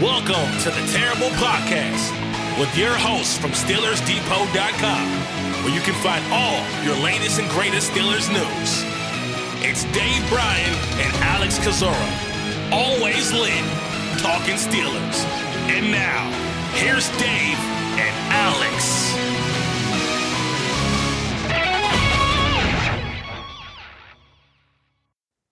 Welcome to the Terrible Podcast with your hosts from SteelersDepot.com, where you can find all your latest and greatest Steelers news. It's Dave Bryan and Alex Kozora, always lit, talking Steelers. And now, here's Dave and Alex.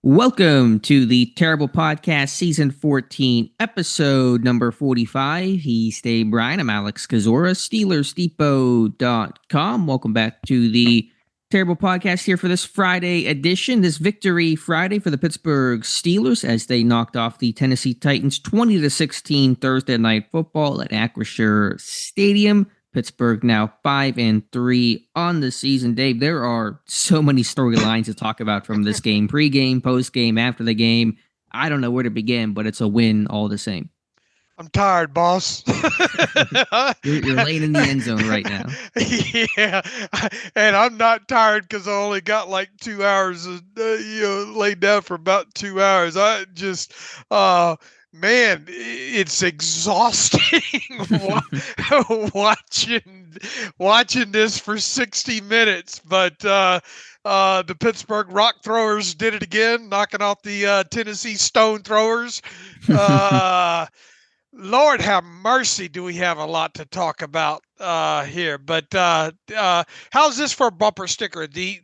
Welcome to the Terrible Podcast, Season 14, Episode number 45. He's Dave Bryan. I'm Alex Kozora, SteelersDepot.com. Welcome back to the Terrible Podcast here for this Friday edition, this Victory Friday for the Pittsburgh Steelers as they knocked off the Tennessee Titans 20-16 Thursday Night Football at Acrisure Stadium. Pittsburgh now 5-3 on the season. Dave, there are so many storylines to talk about from this game, pregame, postgame, after the game. I don't know where to begin, but it's a win all the same. I'm tired, boss. You're laying in the end zone right now. Yeah, and I'm not tired because I only got like 2 hours, laid down for about 2 hours. I just, man, it's exhausting watching this for 60 minutes. But the Pittsburgh Rock Throwers did it again, knocking off the Tennessee Stone Throwers. Lord have mercy, do we have a lot to talk about here. But how's this for a bumper sticker? The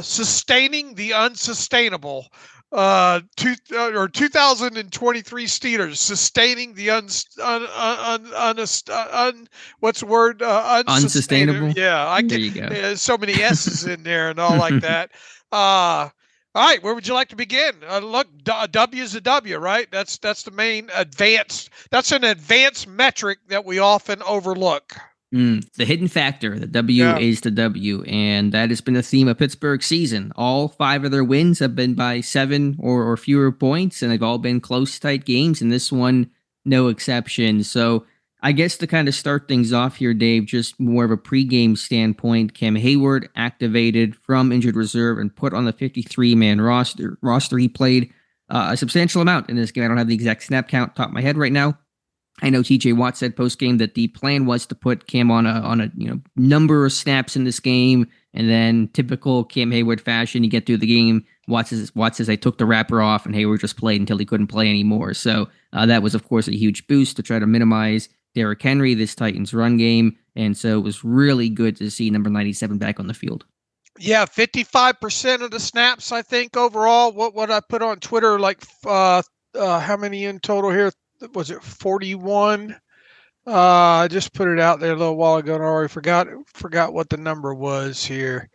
sustaining the unsustainable. 2023 Steelers sustaining the unsustainable. Yeah, I there you go. There's so many S's in there and all like that. All right, where would you like to begin? Look, a W is a W, right? That's the main advanced. That's an advanced metric that we often overlook. The hidden factor, the W is the W, and that has been the theme of Pittsburgh's season. All 5 of their wins have been by 7 or fewer points, and they've all been close, tight games, and this one, no exception. So I guess to kind of start things off here, Dave, just more of a pregame standpoint, Cam Hayward activated from injured reserve and put on the 53-man roster. He played a substantial amount in this game. I don't have the exact snap count top of my head right now. I know TJ Watt said post-game that the plan was to put Cam on a number of snaps in this game, and then typical Cam Hayward fashion, you get through the game, Watt says I took the wrapper off, and Hayward just played until he couldn't play anymore. So that was, of course, a huge boost to try to minimize Derrick Henry, this Titans run game, and so it was really good to see number 97 back on the field. Yeah, 55% of the snaps, I think, overall. What I put on Twitter, like how many in total here? Was it 41? I just put it out there a little while ago and I already forgot what the number was here.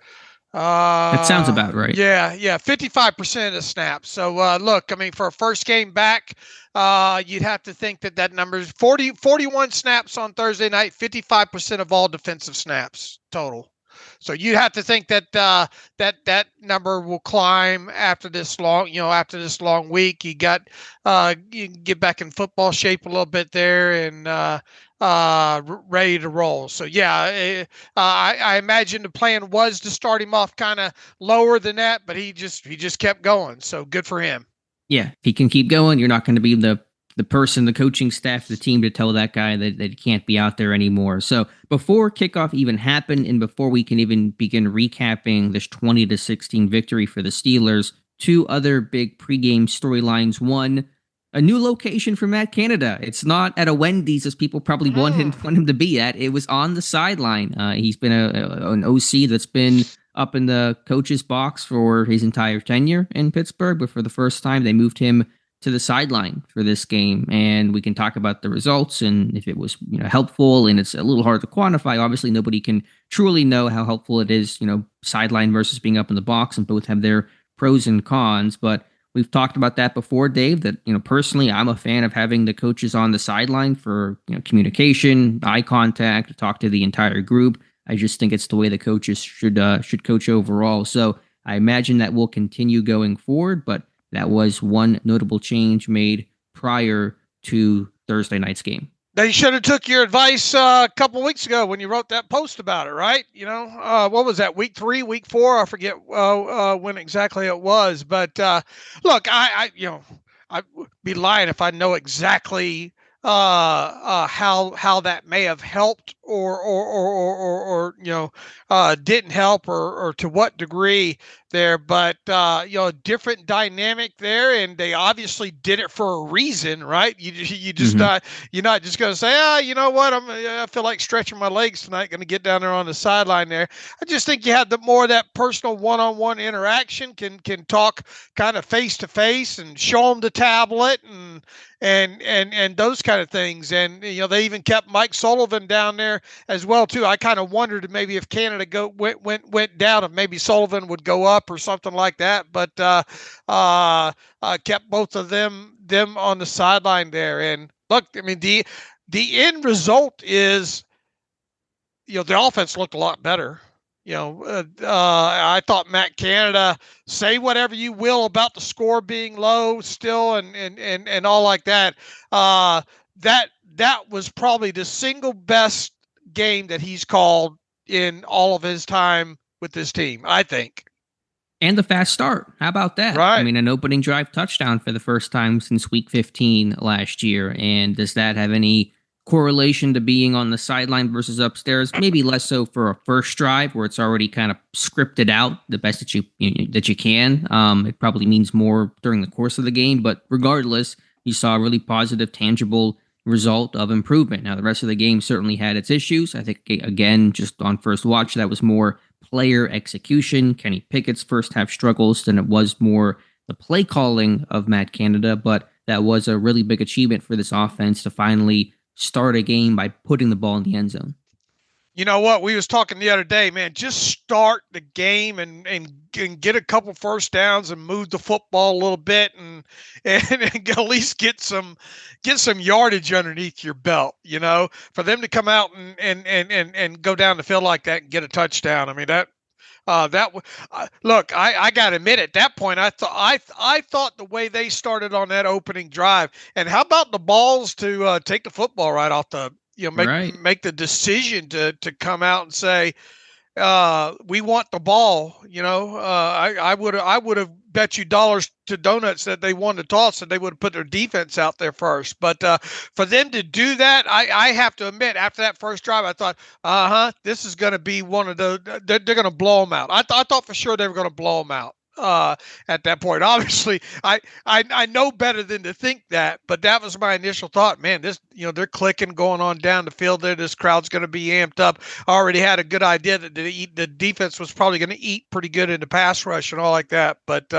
That sounds about right. Yeah, 55% of the snaps. So look, I mean, for a first game back, you'd have to think that number is 41 snaps on Thursday night, 55% of all defensive snaps total. So you'd have to think that that number will climb after this long week. You can get back in football shape a little bit there and ready to roll. So yeah, I imagine the plan was to start him off kind of lower than that, but he just kept going. So good for him. Yeah, if he can keep going, you're not going to be the person, the coaching staff, the team to tell that guy that he can't be out there anymore. So before kickoff even happened and before we can even begin recapping this 20-16 victory for the Steelers, 2 other big pregame storylines. One, a new location for Matt Canada. It's not at a Wendy's as people probably want him to be at. It was on the sideline. He's been an OC that's been up in the coach's box for his entire tenure in Pittsburgh, but for the first time they moved him to the sideline for this game, and we can talk about the results and if it was helpful. And it's a little hard to quantify. Obviously, nobody can truly know how helpful it is, sideline versus being up in the box, and both have their pros and cons. But we've talked about that before, Dave. That personally, I'm a fan of having the coaches on the sideline for communication, eye contact, to talk to the entire group. I just think it's the way the coaches should coach overall. So I imagine that will continue going forward, but that was one notable change made prior to Thursday night's game. They should have took your advice a couple weeks ago when you wrote that post about it, right? What was that, week 3, week 4? I forget when exactly it was. But look, I'd be lying if I know exactly how that may have helped or didn't help or to what degree there, but different dynamic there, and they obviously did it for a reason, right? You just you're not just going to say, you know what, I feel like stretching my legs tonight, going to get down there on the sideline there. I just think you have the more of that personal one-on-one interaction, can talk kind of face to face and show them the tablet and those kind of things. And they even kept Mike Sullivan down there as well too. I kind of wondered maybe if Canada went down, if maybe Sullivan would go up or something like that, but kept both of them on the sideline there. And look, I mean, the end result is the offense looked a lot better. I thought Matt Canada, say whatever you will about the score being low still and all like that. That was probably the single best game that he's called in all of his time with this team, I think. And the fast start. How about that? Right. I mean, an opening drive touchdown for the first time since week 15 last year. And does that have any correlation to being on the sideline versus upstairs? Maybe less so for a first drive where it's already kind of scripted out the best that you can. It probably means more during the course of the game, but regardless, you saw a really positive, tangible result of improvement. Now, the rest of the game certainly had its issues. I think, again, just on first watch, that was more player execution, Kenny Pickett's first half struggles, than it was more the play calling of Matt Canada, but that was a really big achievement for this offense to finally start a game by putting the ball in the end zone. You know what? We was talking the other day, man, just start the game and get a couple first downs and move the football a little bit and at least get some yardage underneath your belt, for them to come out and go down the field like that and get a touchdown. I mean, look, I got to admit, at that point, I thought the way they started on that opening drive, and how about the balls to take the football right off the, make the decision to come out and say, we want the ball. I would have bet you dollars to donuts that they won the toss and they would have put their defense out there first. But for them to do that, I have to admit, after that first drive, I thought, this is going to be one of the, they're going to blow them out. I thought for sure they were going to blow them out. At that point, obviously, I know better than to think that, but that was my initial thought. Man, this, they're clicking, going on down the field there. This crowd's going to be amped up. I already had a good idea that the defense was probably going to eat pretty good in the pass rush and all like that. But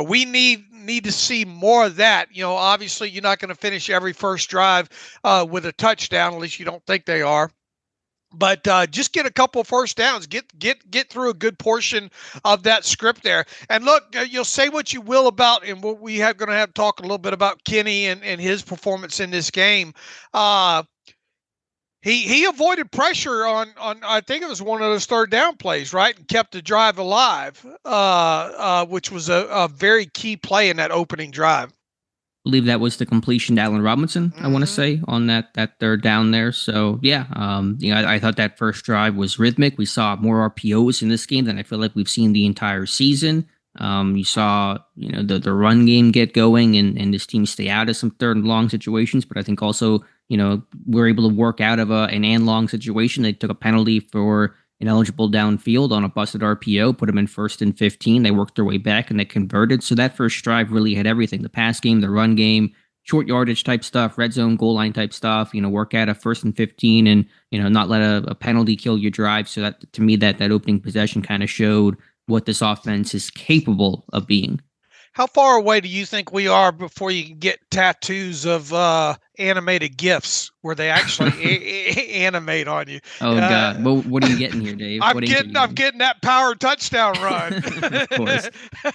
we need to see more of that. Obviously, you're not going to finish every first drive with a touchdown, at least you don't think they are. But just get a couple first downs, get through a good portion of that script there. And look, you'll say what you will about, and what we have going to have to talk a little bit about Kenny and his performance in this game. He avoided pressure on I think it was one of those third down plays, right, and kept the drive alive, which was a very key play in that opening drive. I believe that was the completion to Allen Robinson, I want to say, on that third down there. So, yeah, I thought that first drive was rhythmic. We saw more RPOs in this game than I feel like we've seen the entire season. You saw, the run game get going and this team stay out of some third and long situations. But I think also, we're able to work out of an and long situation. They took a penalty for ineligible downfield on a busted RPO, put them in 1st and 15. They worked their way back and they converted. So that first drive really had everything: the pass game, the run game, short yardage type stuff, red zone, goal line type stuff, work out a 1st and 15 and, not let a penalty kill your drive. So that, to me, that opening possession kind of showed what this offense is capable of being. How far away do you think we are before you can get tattoos of animated GIFs where they actually animate on you? Oh God! Well, what are you getting here, Dave? I'm getting that power touchdown run. Of course,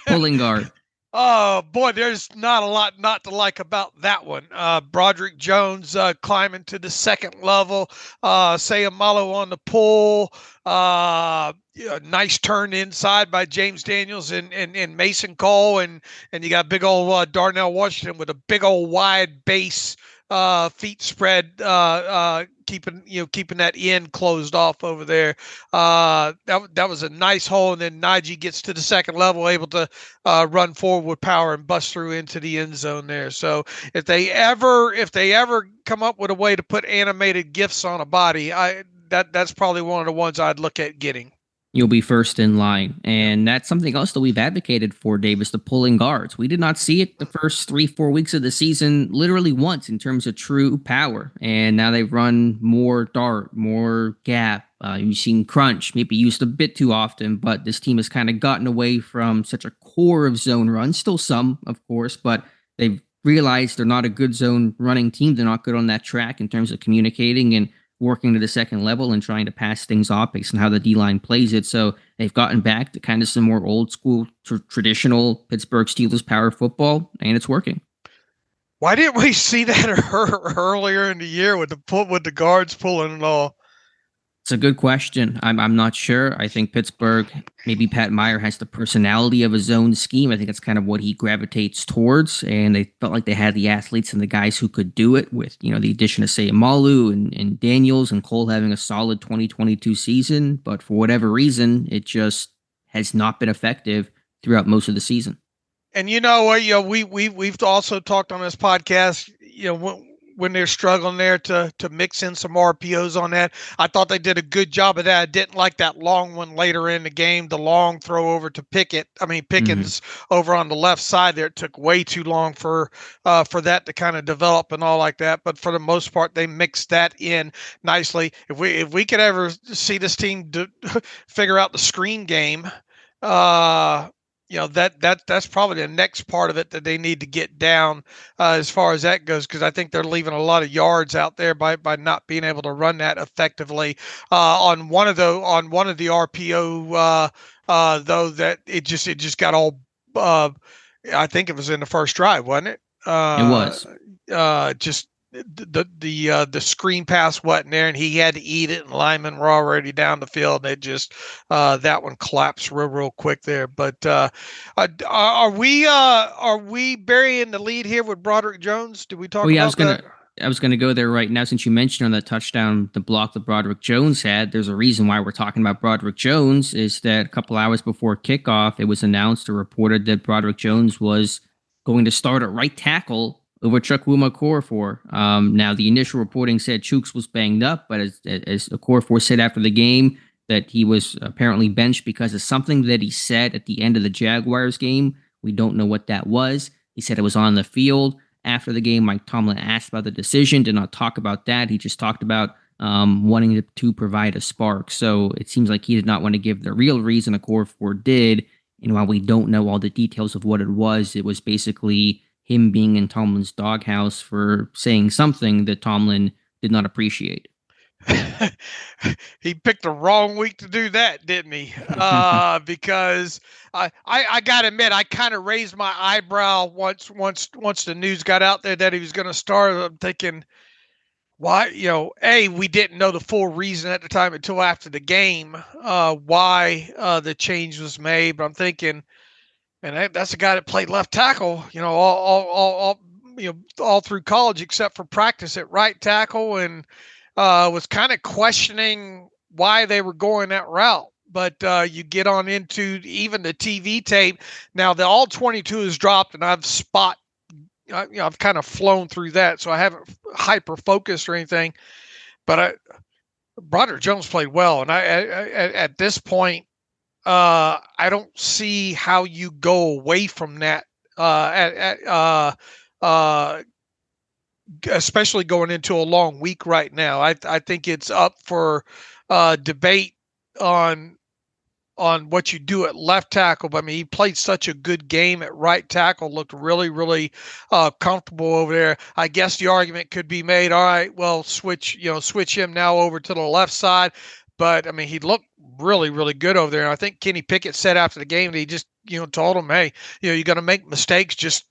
pulling guard. Oh boy, there's not a lot not to like about that one. Broderick Jones climbing to the second level. Sayamalo on the pull. Nice turn inside by James Daniels and Mason Cole, and you got big old Darnell Washington with a big old wide base feet spread, keeping that end closed off over there. That was a nice hole, and then Najee gets to the second level, able to run forward with power and bust through into the end zone there. So if they ever come up with a way to put animated GIFs on a body, that's probably one of the ones I'd look at getting. You'll be first in line. And that's something else that we've advocated for, Davis, the pulling guards. We did not see it the first 3-4 weeks of the season, literally once in terms of true power. And now they've run more dart, more gap. You've seen crunch, maybe used a bit too often, but this team has kind of gotten away from such a core of zone runs. Still some, of course, but they've realized they're not a good zone running team. They're not good on that track in terms of communicating and working to the second level and trying to pass things off based on how the D-line plays it. So they've gotten back to kind of some more old school, traditional Pittsburgh Steelers power football, and it's working. Why didn't we see that earlier in the year with the guards pulling and all? It's a good question. I'm not sure. I think Pittsburgh, maybe Pat Meyer has the personality of a zone scheme. I think that's kind of what he gravitates towards. And they felt like they had the athletes and the guys who could do it with, the addition of Sayamalu and Daniels and Cole having a solid 2022 season. But for whatever reason, it just has not been effective throughout most of the season. And we've also talked on this podcast, when they're struggling there to mix in some RPOs on that. I thought they did a good job of that. I didn't like that long one later in the game, the long throw over to Pickens over on the left side there. It took way too long for that to kind of develop and all like that. But for the most part, they mixed that in nicely. If we could ever see this team figure out the screen game, that's probably the next part of it that they need to get down as far as that goes, because I think they're leaving a lot of yards out there by not being able to run that effectively on one of the RPO though, that it just got all I think it was in the first drive, wasn't it? It was just the screen pass wasn't there, and he had to eat it, and linemen were already down the field. They just that one collapsed real quick there. But are we burying the lead here with Broderick Jones? Did we talk about that? I was gonna go there right now, since you mentioned on that touchdown, the block that Broderick Jones had. There's a reason why we're talking about Broderick Jones. Is that a couple hours before kickoff, it was announced or reported that Broderick Jones was going to start at right tackle over Chukwuma Okorafor. Now, the initial reporting said Chooks was banged up, but as Okorafor said after the game, that he was apparently benched because of something that he said at the end of the Jaguars game. We don't know what that was. He said it was on the field. After the game, Mike Tomlin asked about the decision, did not talk about that. He just talked about wanting to provide a spark. So it seems like he did not want to give the real reason Okorafor did. And while we don't know all the details of what it was basically him being in Tomlin's doghouse for saying something that Tomlin did not appreciate. He picked the wrong week to do that, didn't he? Because I got to admit, I kind of raised my eyebrow once the news got out there that he was going to start. I'm thinking, why? We didn't know the full reason at the time until after the game why the change was made. But I'm thinking, and that's a guy that played left tackle, all through college except for practice at right tackle, and was kind of questioning why they were going that route. But you get on into even the TV tape. Now the all 22 is dropped, and I've kind of flown through that, so I haven't hyper focused or anything. But Broderick Jones played well, and at this point, I don't see how you go away from that, especially going into a long week right now. I think it's up for debate on what you do at left tackle. But I mean, he played such a good game at right tackle, looked really, really comfortable over there. I guess the argument could be made, all right, well, switch him now over to the left side. But I mean, he looked really, really good over there. And I think Kenny Pickett said after the game that he just, told him, hey, you're going to make mistakes. Just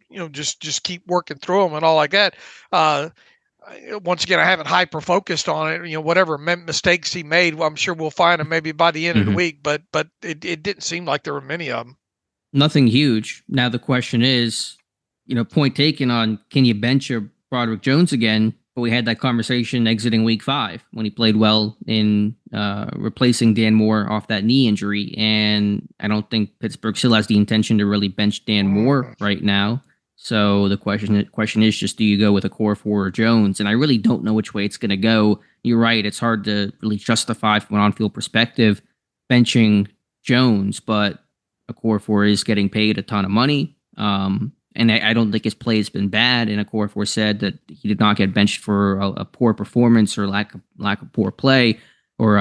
keep working through them and all like that. Once again, I haven't hyper focused on it. Whatever mistakes he made, I'm sure we'll find them maybe by the end of the week. But it didn't seem like there were many of them. Nothing huge. Now the question is, point taken on, can you bench a Broderick Jones again, but we had that conversation exiting week 5 when he played well in replacing Dan Moore off that knee injury. And I don't think Pittsburgh still has the intention to really bench Dan Moore right now. So the question is just, do you go with Okorafor or Jones? And I really don't know which way it's going to go. You're right. It's hard to really justify from an on-field perspective benching Jones, but Okorafor is getting paid a ton of money. And I don't think his play has been bad. And Okorafor said that he did not get benched for a poor performance or lack of poor play or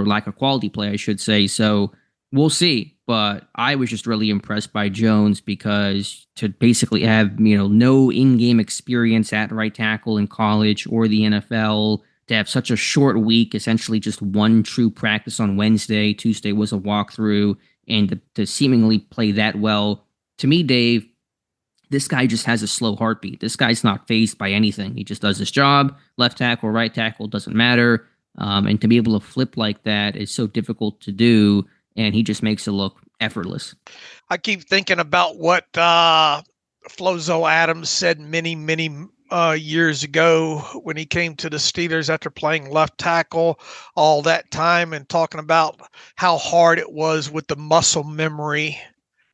lack of quality play, I should say. So we'll see. But I was just really impressed by Jones because to basically have, no in-game experience at right tackle in college or the NFL, to have such a short week, essentially just one true practice on Wednesday, Tuesday was a walkthrough, and to seemingly play that well, to me, Dave, this guy just has a slow heartbeat. This guy's not fazed by anything. He just does his job. Left tackle, right tackle, doesn't matter. And to be able to flip like that is so difficult to do, and he just makes it look effortless. I keep thinking about what Flozo Adams said many years ago when he came to the Steelers after playing left tackle all that time, and talking about how hard it was with the muscle memory.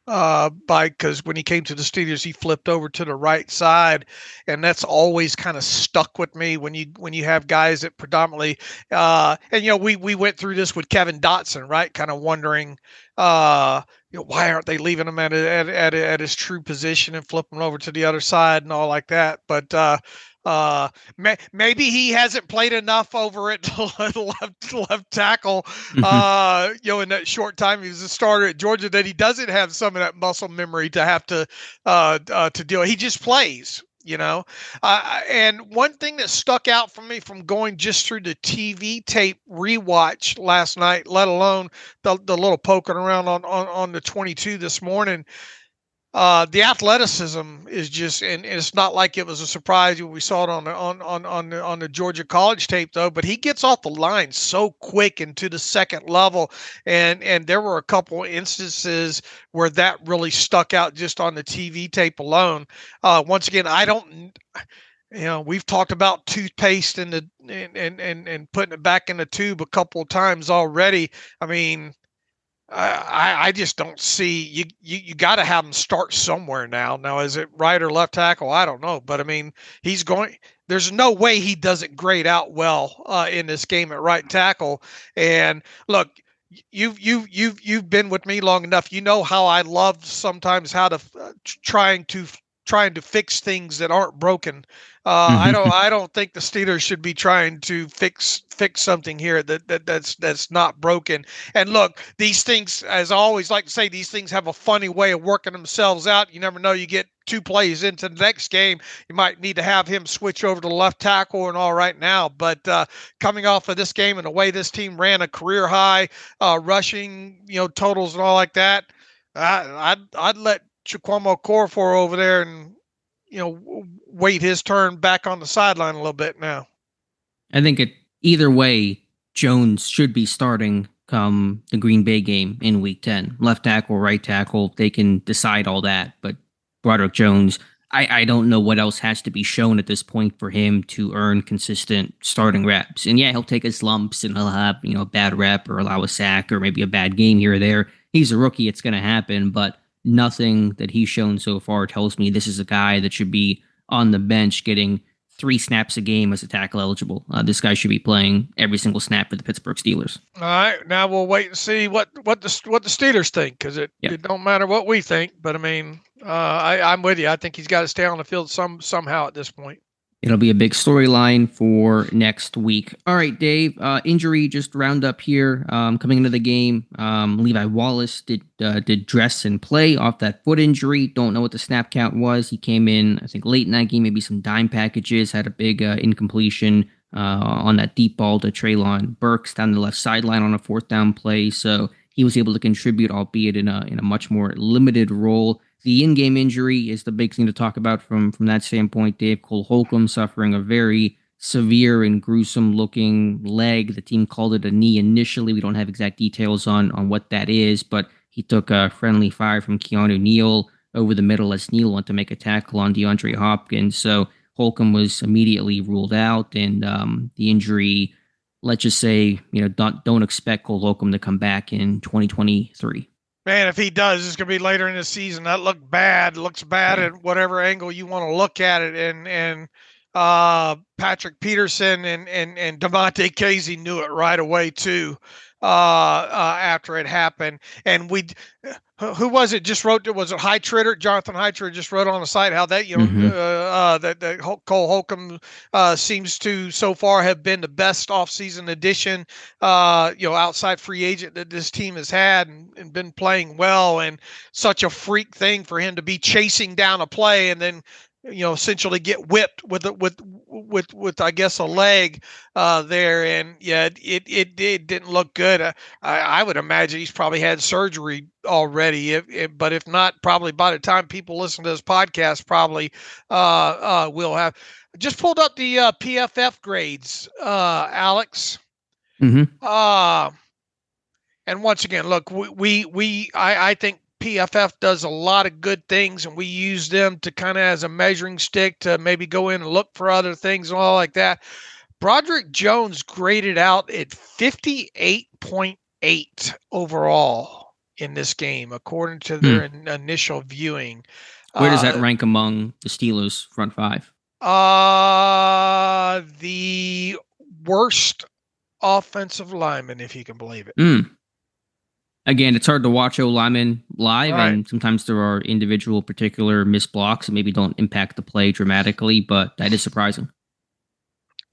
Because when he came to the Steelers, he flipped over to the right side, and that's always kind of stuck with me when you have guys that predominantly, we went through this with Kevin Dotson, right? Kind of wondering, why aren't they leaving him at his true position and flipping over to the other side and all like that? But maybe he hasn't played enough over at left tackle, in that short time he was a starter at Georgia, that he doesn't have some of that muscle memory to have to deal. He just plays, and one thing that stuck out for me from going just through the TV tape rewatch last night, let alone the little poking around on the 22 this morning, the athleticism is just, and it's not like it was a surprise when we saw it on the Georgia college tape though, but he gets off the line so quick into the second level. And there were a couple instances where that really stuck out just on the TV tape alone. Once again, we've talked about toothpaste and putting it back in the tube a couple of times already. I mean, I just don't see you got to have him start somewhere now. Now, is it right or left tackle? I don't know, but I mean, there's no way he doesn't grade out well in this game at right tackle. And look, you've been with me long enough. You know how I love sometimes how to trying to fix things that aren't broken. I don't think the Steelers should be trying to fix something here that's not broken. And look, these things, as I always like to say, these things have a funny way of working themselves out. You never know. You get 2 plays into the next game, you might need to have him switch over to left tackle and all right now. But coming off of this game and the way this team ran a career high rushing, totals and all like that, I'd let Chukwuma Okorafor over there and wait his turn back on the sideline a little bit now. I think either way, Jones should be starting come the Green Bay game in Week 10. Left tackle, right tackle, they can decide all that. But Broderick Jones, I don't know what else has to be shown at this point for him to earn consistent starting reps. And yeah, he'll take his lumps and he'll have a bad rep or allow a sack or maybe a bad game here or there. He's a rookie, it's going to happen, but nothing that he's shown so far tells me this is a guy that should be on the bench getting 3 snaps a game as a tackle eligible. This guy should be playing every single snap for the Pittsburgh Steelers. All right, now we'll wait and see what the Steelers think, because it don't matter what we think. But I mean, I'm with you. I think he's got to stay on the field somehow at this point. It'll be a big storyline for next week. All right, Dave, injury just round up here. Coming into the game, Levi Wallace did dress and play off that foot injury. Don't know what the snap count was. He came in, I think, late in that game, maybe some dime packages, had a big incompletion on that deep ball to Treylon Burks down the left sideline on a 4th down play. So he was able to contribute, albeit in a much more limited role. The in-game injury is the big thing to talk about from that standpoint. Dave Cole Holcomb suffering a very severe and gruesome-looking leg. The team called it a knee initially. We don't have exact details on what that is, but he took a friendly fire from Keanu Neal over the middle as Neal went to make a tackle on DeAndre Hopkins. So Holcomb was immediately ruled out, and the injury, let's just say, don't expect Cole Holcomb to come back in 2023. Man, if he does, it's going to be later in the season. That looks bad at whatever angle you want to look at it. And Patrick Peterson and Devontae Casey knew it right away too. After it happened, and who was it? Just wrote, was it Jonathan Heitritter just wrote on the site how that that Cole Holcomb seems to so far have been the best offseason addition, outside free agent that this team has had, and been playing well, and such a freak thing for him to be chasing down a play and then essentially get whipped with I guess a leg there, and it didn't look good. I would imagine he's probably had surgery already, but if not, probably by the time people listen to this podcast, probably will have. Just pulled up the PFF grades, Alex. Mm-hmm. And once again, look, I think PFF does a lot of good things, and we use them to kind of as a measuring stick to maybe go in and look for other things and all like that. Broderick Jones graded out at 58.8 overall in this game, according to their initial viewing. Where does that rank among the Steelers front five? The worst offensive lineman, if you can believe it. Again, it's hard to watch O-linemen live, right, and sometimes there are individual particular missed blocks that maybe don't impact the play dramatically, but that is surprising.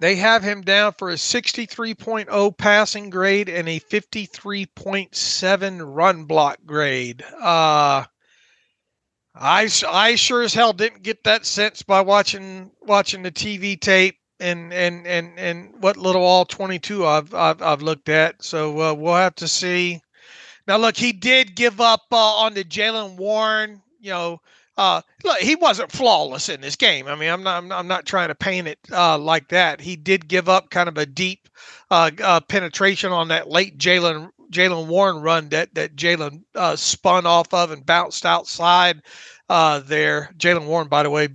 They have him down for a 63.0 passing grade and a 53.7 run block grade. I sure as hell didn't get that sense by watching the TV tape and what little all 22 I've looked at. So we'll have to see. Now, look, he did give up on the Jaylen Warren. Look, he wasn't flawless in this game. I mean, I'm not trying to paint it like that. He did give up kind of a deep penetration on that late Jaylen Warren run that Jaylen spun off of and bounced outside there. Jaylen Warren, by the way,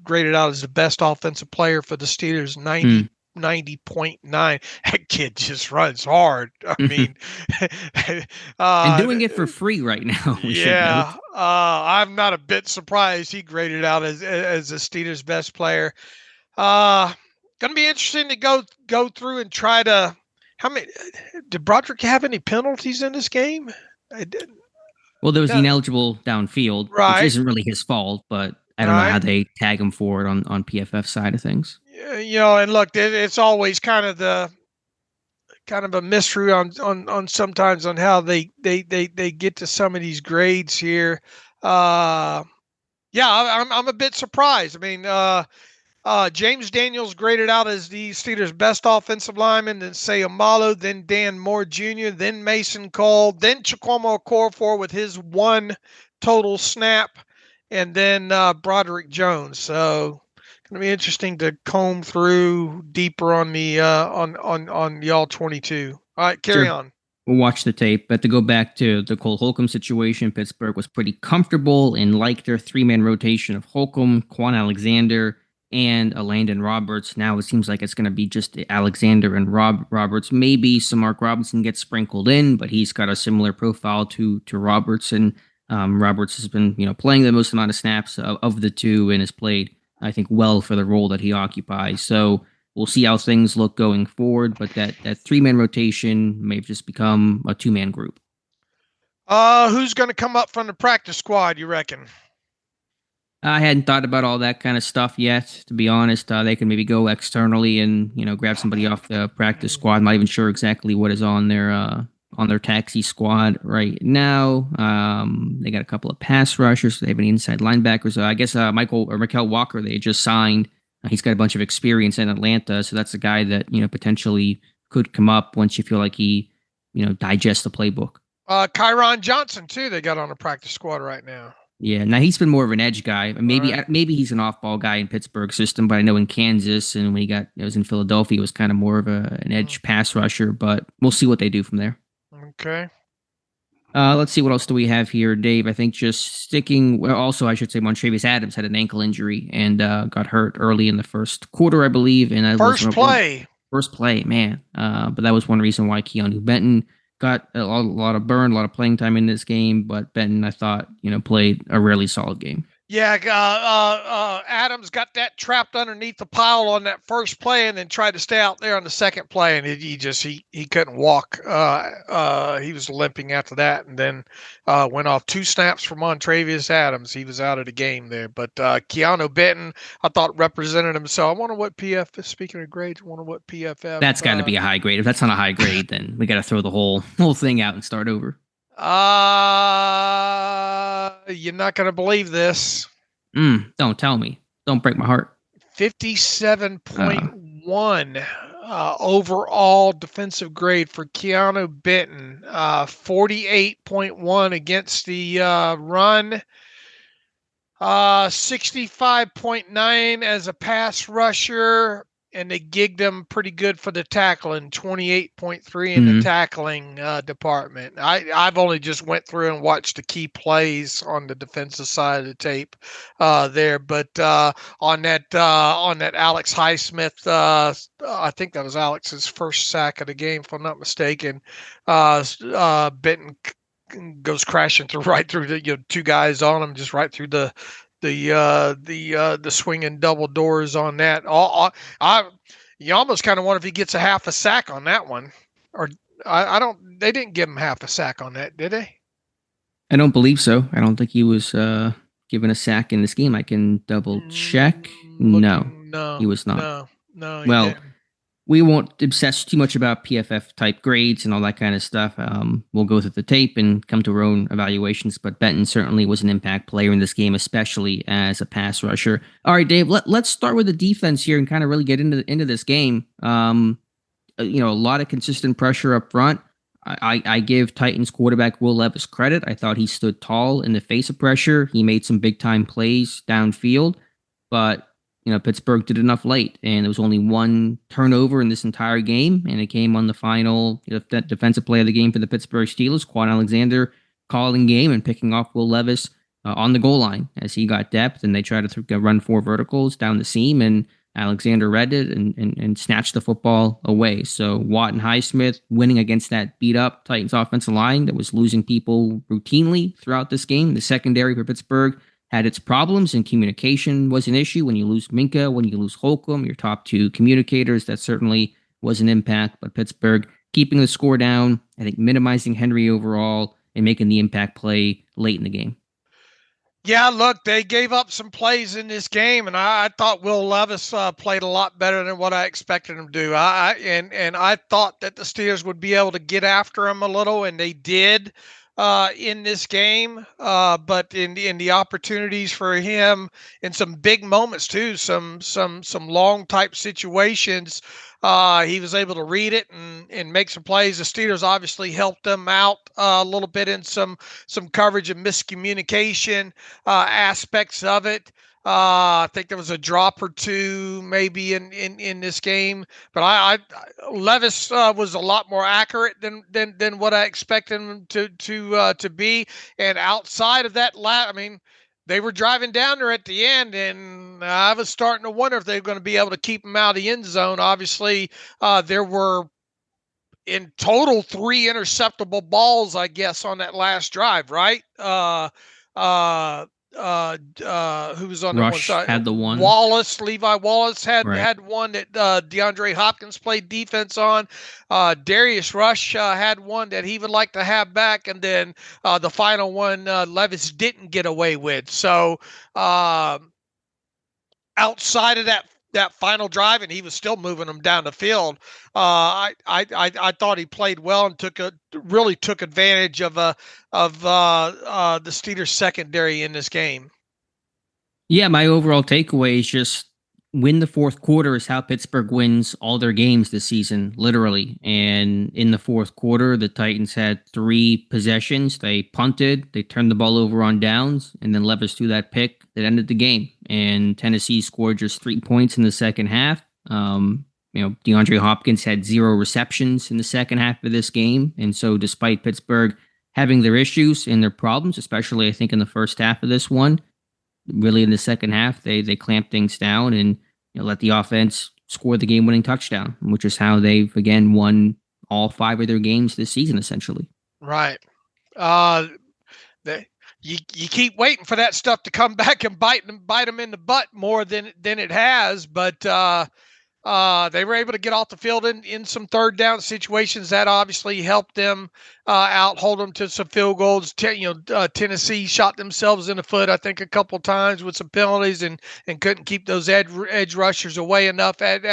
graded out as the best offensive player for the Steelers, 90.9. That kid just runs hard. I mean, and doing it for free right now. I'm not a bit surprised he graded out as the Steelers' best player. Going to be interesting to go through and try to. How many did Broderick have any penalties in this game? I didn't. Well, there was ineligible downfield, right, which isn't really his fault, but I don't know how they tag him for it on PFF side of things. And look, it's always kind of a mystery on sometimes on how they get to some of these grades here. I'm a bit surprised. I mean, James Daniels graded out as the Steelers' best offensive lineman, then Sayamalo, then Dan Moore Jr., then Mason Cole, then Chukwuma Okorafor with his one total snap, and then Broderick Jones. So going to be interesting to comb through deeper on the on the all 22. All right, carry on. We'll watch the tape, but to go back to the Cole Holcomb situation, Pittsburgh was pretty comfortable and liked their three-man rotation of Holcomb, Quan Alexander, and Landon Roberts. Now it seems like it's going to be just Alexander and Roberts. Maybe some Mark Robinson gets sprinkled in, but he's got a similar profile to Roberts, and Roberts has been playing the most amount of snaps of the two and has played, I think, well for the role that he occupies. So we'll see how things look going forward, but that three-man rotation may have just become a two-man group. Who's going to come up from the practice squad, you reckon? I hadn't thought about all that kind of stuff yet, to be honest. They could maybe go externally and grab somebody off the practice squad. I'm not even sure exactly what is on their taxi squad right now. They got a couple of pass rushers. They have any inside linebackers. I guess Mikel Walker they just signed. He's got a bunch of experience in Atlanta, so that's a guy that potentially could come up once you feel like he digests the playbook. Kyron Johnson too. They got on the practice squad right now. Yeah, now he's been more of an edge guy. Maybe he's an off-ball guy in Pittsburgh system, but I know in Kansas and when it was in Philadelphia, it was kind of more of an edge pass rusher. But we'll see what they do from there. Okay. Let's see, what else do we have here, Dave? I think just sticking. Well, also, I should say, Montravius Adams had an ankle injury and got hurt early in the first quarter, I believe. And that was first play, man. But that was one reason why Keanu Benton got a lot of burn, a lot of playing time in this game. But Benton, I thought, played a really solid game. Yeah, Adams got that trapped underneath the pile on that first play, and then tried to stay out there on the second play, and he couldn't walk. He was limping after that, and then went off 2 snaps for Montravius Adams. He was out of the game there. But Keanu Benton, I thought, represented himself. I wonder what PFF. Speaking of grades, I wonder what PFF. That's got to be a high grade. If that's not a high grade, then we got to throw the whole thing out and start over. You're not going to believe this. Don't tell me. Don't break my heart. 57.1 overall defensive grade for Keanu Benton. 48.1 against the run. 65.9 as a pass rusher. And they gigged him pretty good for the tackling, 28.3 in the tackling department. I've only just went through and watched the key plays on the defensive side of the tape there, but on that Alex Highsmith, I think that was Alex's first sack of the game, if I'm not mistaken. Benton goes crashing right through the 2 guys on him, just right through the swinging double doors on that. You almost kind of wonder if he gets a half a sack on that one, or they didn't give him half a sack on that, did they? I don't believe so. I don't think he was given a sack in this game. I can double check. No, he was not. No. Well, we won't obsess too much about PFF type grades and all that kind of stuff. We'll go through the tape and come to our own evaluations, but Benton certainly was an impact player in this game, especially as a pass rusher. All right, Dave, let's start with the defense here and kind of really get into this game. A lot of consistent pressure up front. I give Titans quarterback Will Levis credit. I thought he stood tall in the face of pressure. He made some big time plays downfield, but Pittsburgh did enough late, and there was only 1 turnover in this entire game, and it came on the final defensive play of the game for the Pittsburgh Steelers. Quan Alexander calling game and picking off Will Levis on the goal line as he got depth, and they tried to run 4 verticals down the seam, and Alexander read it and snatched the football away. So Watt and Highsmith winning against that beat-up Titans offensive line that was losing people routinely throughout this game. The secondary for Pittsburgh had its problems, and communication was an issue. When you lose Minka, when you lose Holcomb, your top 2 communicators, that certainly was an impact. But Pittsburgh keeping the score down, I think minimizing Henry overall, and making the impact play late in the game. Yeah, look, they gave up some plays in this game, and I thought Will Levis played a lot better than what I expected him to do. I thought that the Steelers would be able to get after him a little, and they did. In this game, but in the opportunities for him in some big moments too, some long type situations, he was able to read it and make some plays. The Steelers obviously helped them out a little bit in some coverage and miscommunication aspects of it. I think there was a drop or 2 maybe in this game, but Levis was a lot more accurate than what I expected him to be. And outside of that, they were driving down there at the end, and I was starting to wonder if they were going to be able to keep him out of the end zone. Obviously, there were in total 3 interceptable balls, I guess, on that last drive, right? Who was on Rush the one side? Had the one. Levi Wallace had one that DeAndre Hopkins played defense on. Darius Rush had one that he would like to have back, and then the final one Levis didn't get away with. So outside of that final drive, and he was still moving them down the field. I thought he played well and really took advantage of the Steelers secondary in this game. Yeah, my overall takeaway is just win the fourth quarter is how Pittsburgh wins all their games this season, literally. And in the fourth quarter, the Titans had 3 possessions. They punted, they turned the ball over on downs, and then Levis threw that pick that ended the game. And Tennessee scored just 3 points in the second half. DeAndre Hopkins had 0 receptions in the second half of this game. And so despite Pittsburgh having their issues and their problems, especially I think in the first half of this one. Really, in the second half, they clamped things down and let the offense score the game-winning touchdown, which is how they've again won all 5 of their games this season, essentially. Right. You keep waiting for that stuff to come back and bite them in the butt more than it has, but they were able to get off the field in some third down situations. That obviously helped them out, hold them to some field goals. Tennessee shot themselves in the foot, I think, a couple times with some penalties and couldn't keep those edge rushers away enough at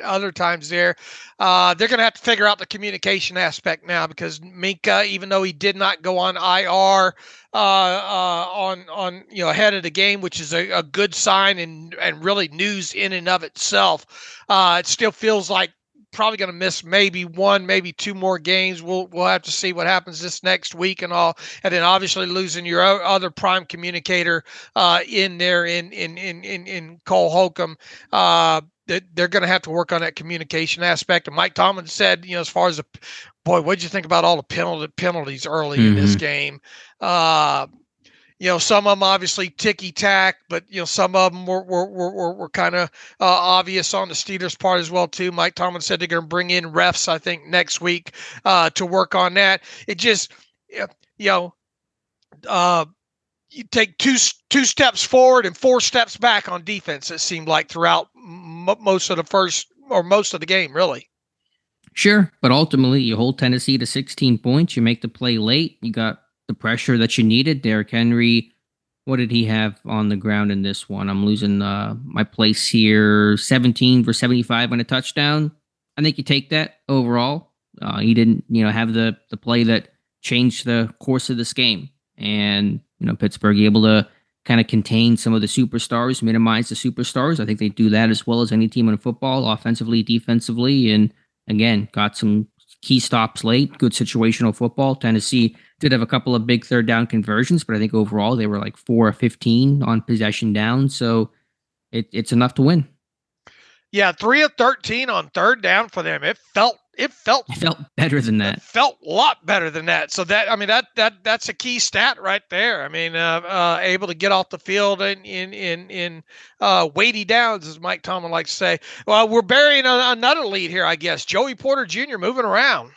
other times there. They're going to have to figure out the communication aspect now, because Minkah, even though he did not go on IR on ahead of the game, which is a good sign and really news in and of itself, it still feels like probably going to miss maybe 1, maybe 2 more games. We'll have to see what happens this next week and all. And then obviously losing your other prime communicator in there in Cole Holcomb. They're going to have to work on that communication aspect. And Mike Tomlin said, as far as what did you think about all the penalties early in this game? Some of them obviously ticky-tack, but some of them were kind of obvious on the Steelers' part as well too. Mike Tomlin said they're going to bring in refs, I think, next week to work on that. It just, you take two steps forward and 4 steps back on defense. It seemed like throughout most of the game, really. Sure, but ultimately you hold Tennessee to 16 points. You make the play late. You got the pressure that you needed. Derrick Henry, what did he have on the ground in this one? I'm losing my place here. 17 for 75 on a touchdown. I think you take that overall. He didn't, have the play that changed the course of this game. And, Pittsburgh able to kind of contain some of the superstars, minimize the superstars. I think they do that as well as any team in football, offensively, defensively. And again, got some key stops late, good situational football. Tennessee did have a couple of big third down conversions, but I think overall they were like 4 of 15 on possession down. So it's enough to win. Yeah, 3 of 13 on third down for them. It felt better than that. It felt a lot better than that. So that's a key stat right there. Able to get off the field in weighty downs, as Mike Tomlin likes to say. Well, we're burying another lead here, I guess. Joey Porter Jr. moving around.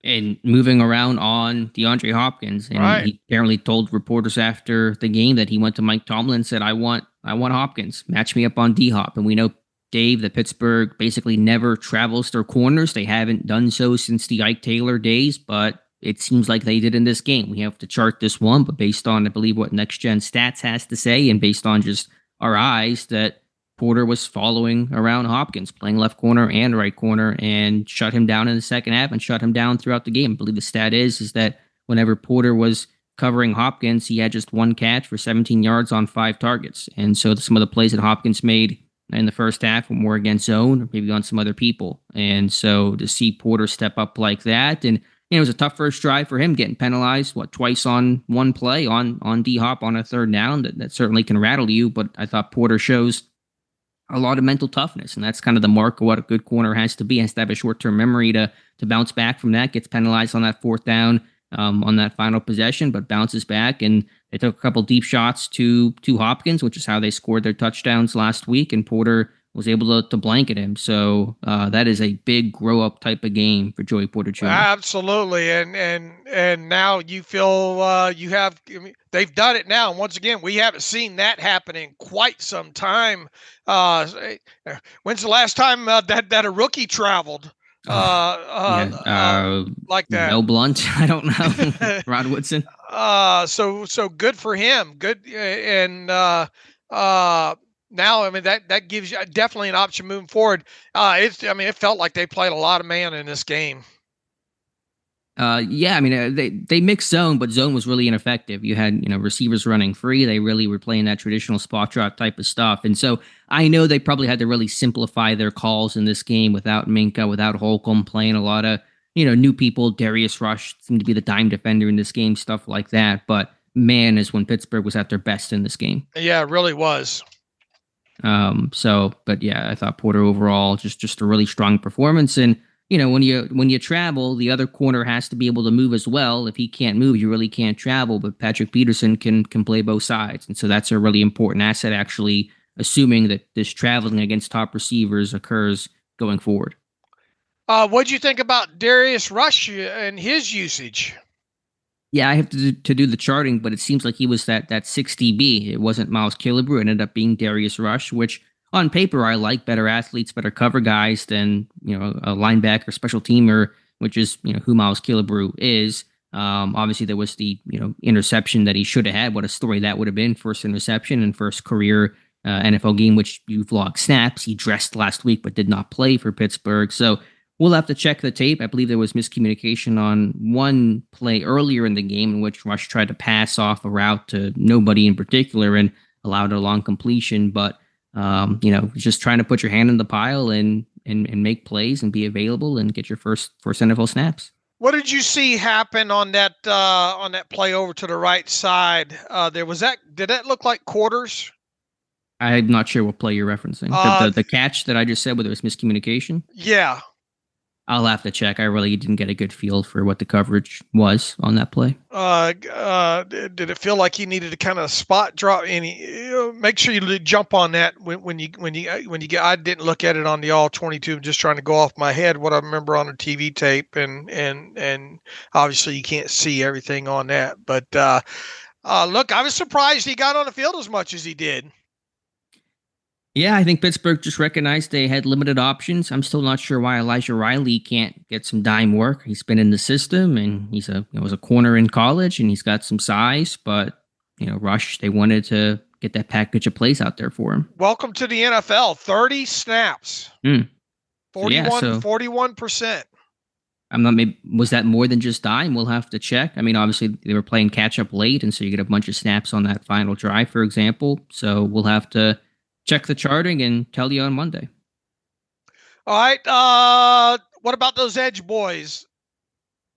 And moving around on DeAndre Hopkins. And right. He apparently told reporters after the game that he went to Mike Tomlin and said, I want Hopkins. Match me up on D-Hop. And we know, Dave, that Pittsburgh basically never travels their corners. They haven't done so since the Ike Taylor days, but it seems like they did in this game. We have to chart this one, but based on, I believe, what Next Gen Stats has to say, and based on just our eyes, that Porter was following around Hopkins, playing left corner and right corner, and shut him down in the second half and shut him down throughout the game. I believe the stat is that whenever Porter was covering Hopkins, he had just 1 catch for 17 yards on 5 targets. And so some of the plays that Hopkins made in the first half were more against zone or maybe on some other people. And so to see Porter step up like that, and it was a tough first drive for him, getting penalized, twice on one play on D-Hop on a third down. That certainly can rattle you, but I thought Porter shows a lot of mental toughness, and that's kind of the mark of what a good corner has to be. Has to have a short-term memory to bounce back from that. Gets penalized on that 4th down on that final possession, but bounces back, and they took a couple deep shots to Hopkins, which is how they scored their touchdowns last week, and Porter was able to blanket him. So that is a big grow-up type of game for Joey Porter Jr. Absolutely, and now you feel you have. They've done it now. And once again, we haven't seen that happen in quite some time. When's the last time that a rookie traveled? Like that. Mel Blunt. I don't know. Rod Woodson. So good for him. Good. And now, that gives you definitely an option moving forward. It felt like they played a lot of man in this game. They mixed zone, but zone was really ineffective. You had, receivers running free. They really were playing that traditional spot drop type of stuff. And so I know they probably had to really simplify their calls in this game without Minkah, without Holcomb, playing a lot of, new people. Darius Rush seemed to be the dime defender in this game, stuff like that. But man, is when Pittsburgh was at their best in this game. Yeah, it really was. I thought Porter overall, just a really strong performance. And when you travel, the other corner has to be able to move as well. If he can't move, you really can't travel. But Patrick Peterson can play both sides, and so that's a really important asset. Actually, assuming that this traveling against top receivers occurs going forward. What'd you think about Darius Rush and his usage? Yeah, I have to do the charting, but it seems like he was that 6DB. It wasn't Miles Killebrew. It ended up being Darius Rush, which on paper I like. Better athletes, better cover guys than a linebacker, special teamer, which is who Miles Killebrew is. Obviously there was the interception that he should have had. What a story that would have been! First interception and first career NFL game, which you vlog snaps. He dressed last week but did not play for Pittsburgh. So we'll have to check the tape. I believe there was miscommunication on one play earlier in the game in which Rush tried to pass off a route to nobody in particular and allowed a long completion. But, just trying to put your hand in the pile and make plays and be available and get your first NFL snaps. What did you see happen on that play over to the right side? Did that look like quarters? I'm not sure what play you're referencing. The catch that I just said where there was miscommunication? Yeah. I'll have to check. I really didn't get a good feel for what the coverage was on that play. Did it feel like he needed to kind of spot drop? Make sure you jump on that when you get. I didn't look at it on the all 22. I'm just trying to go off my head what I remember on the TV tape, and obviously you can't see everything on that. But look, I was surprised he got on the field as much as he did. Yeah, I think Pittsburgh just recognized they had limited options. I'm still not sure why Elijah Riley can't get some dime work. He's been in the system, and he's was a corner in college, and he's got some size. But Rush, they wanted to get that package of plays out there for him. Welcome to the NFL. 30 snaps, 41%. I'm not. Maybe was that more than just dime? We'll have to check. I mean, obviously they were playing catch up late, and so you get a bunch of snaps on that final drive, for example. So we'll have to check the charting and tell you on Monday. All right. What about those edge boys?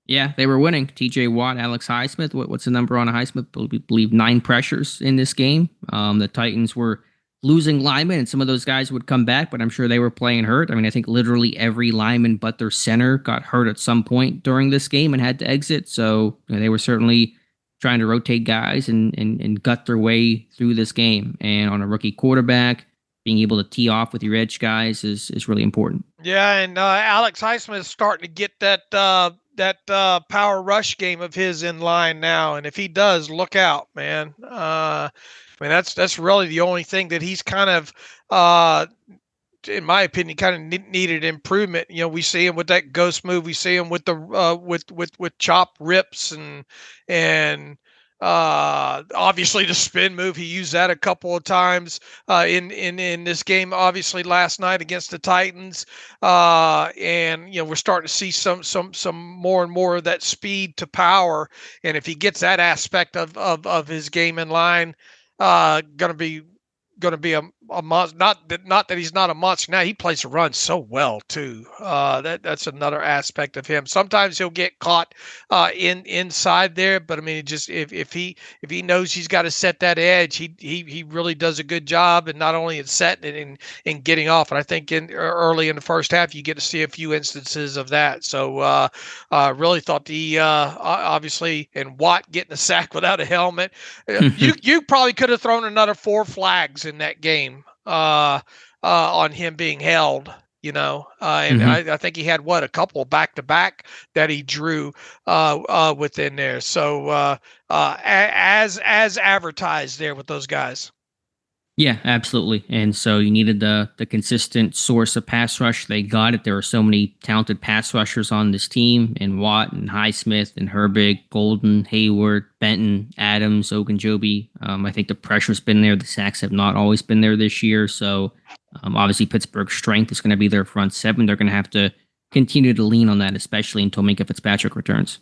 Yeah, they were winning. TJ Watt, Alex Highsmith. What's the number on a Highsmith? I believe 9 pressures in this game. The Titans were losing linemen, and some of those guys would come back, but I'm sure they were playing hurt. I mean, I think literally every lineman but their center got hurt at some point during this game and had to exit. So they were certainly trying to rotate guys and gut their way through this game. And on a rookie quarterback, being able to tee off with your edge guys is really important. Yeah, and Alex Highsmith is starting to get that power rush game of his in line now. And if he does, look out, man. I mean, that's really the only thing that he's kind of, in my opinion, kind of needed improvement. We see him with that ghost move. We see him with the with chop rips and obviously the spin move. He used that a couple of times in this game. Obviously last night against the Titans, and we're starting to see some more and more of that speed to power. And if he gets that aspect of his game in line, gonna be a monster. Not that he's not a monster now. He plays the run so well too. That's another aspect of him. Sometimes he'll get caught inside there, but I mean, just if he knows he's got to set that edge, he really does a good job, and not only in setting it and getting off. And I think early in the first half, you get to see a few instances of that. So really thought obviously, and Watt getting a sack without a helmet. You probably could have thrown another 4 flags in that game on him being held, and I think he had a couple back to back that he drew within there. So as advertised there with those guys. Yeah, absolutely. And so you needed the consistent source of pass rush. They got it. There are so many talented pass rushers on this team, and Watt and Highsmith and Herbig, Golden, Hayward, Benton, Adams, Ogunjobi. I think the pressure's been there. The sacks have not always been there this year. So obviously Pittsburgh's strength is going to be their front seven. They're going to have to continue to lean on that, especially until Minkah Fitzpatrick returns.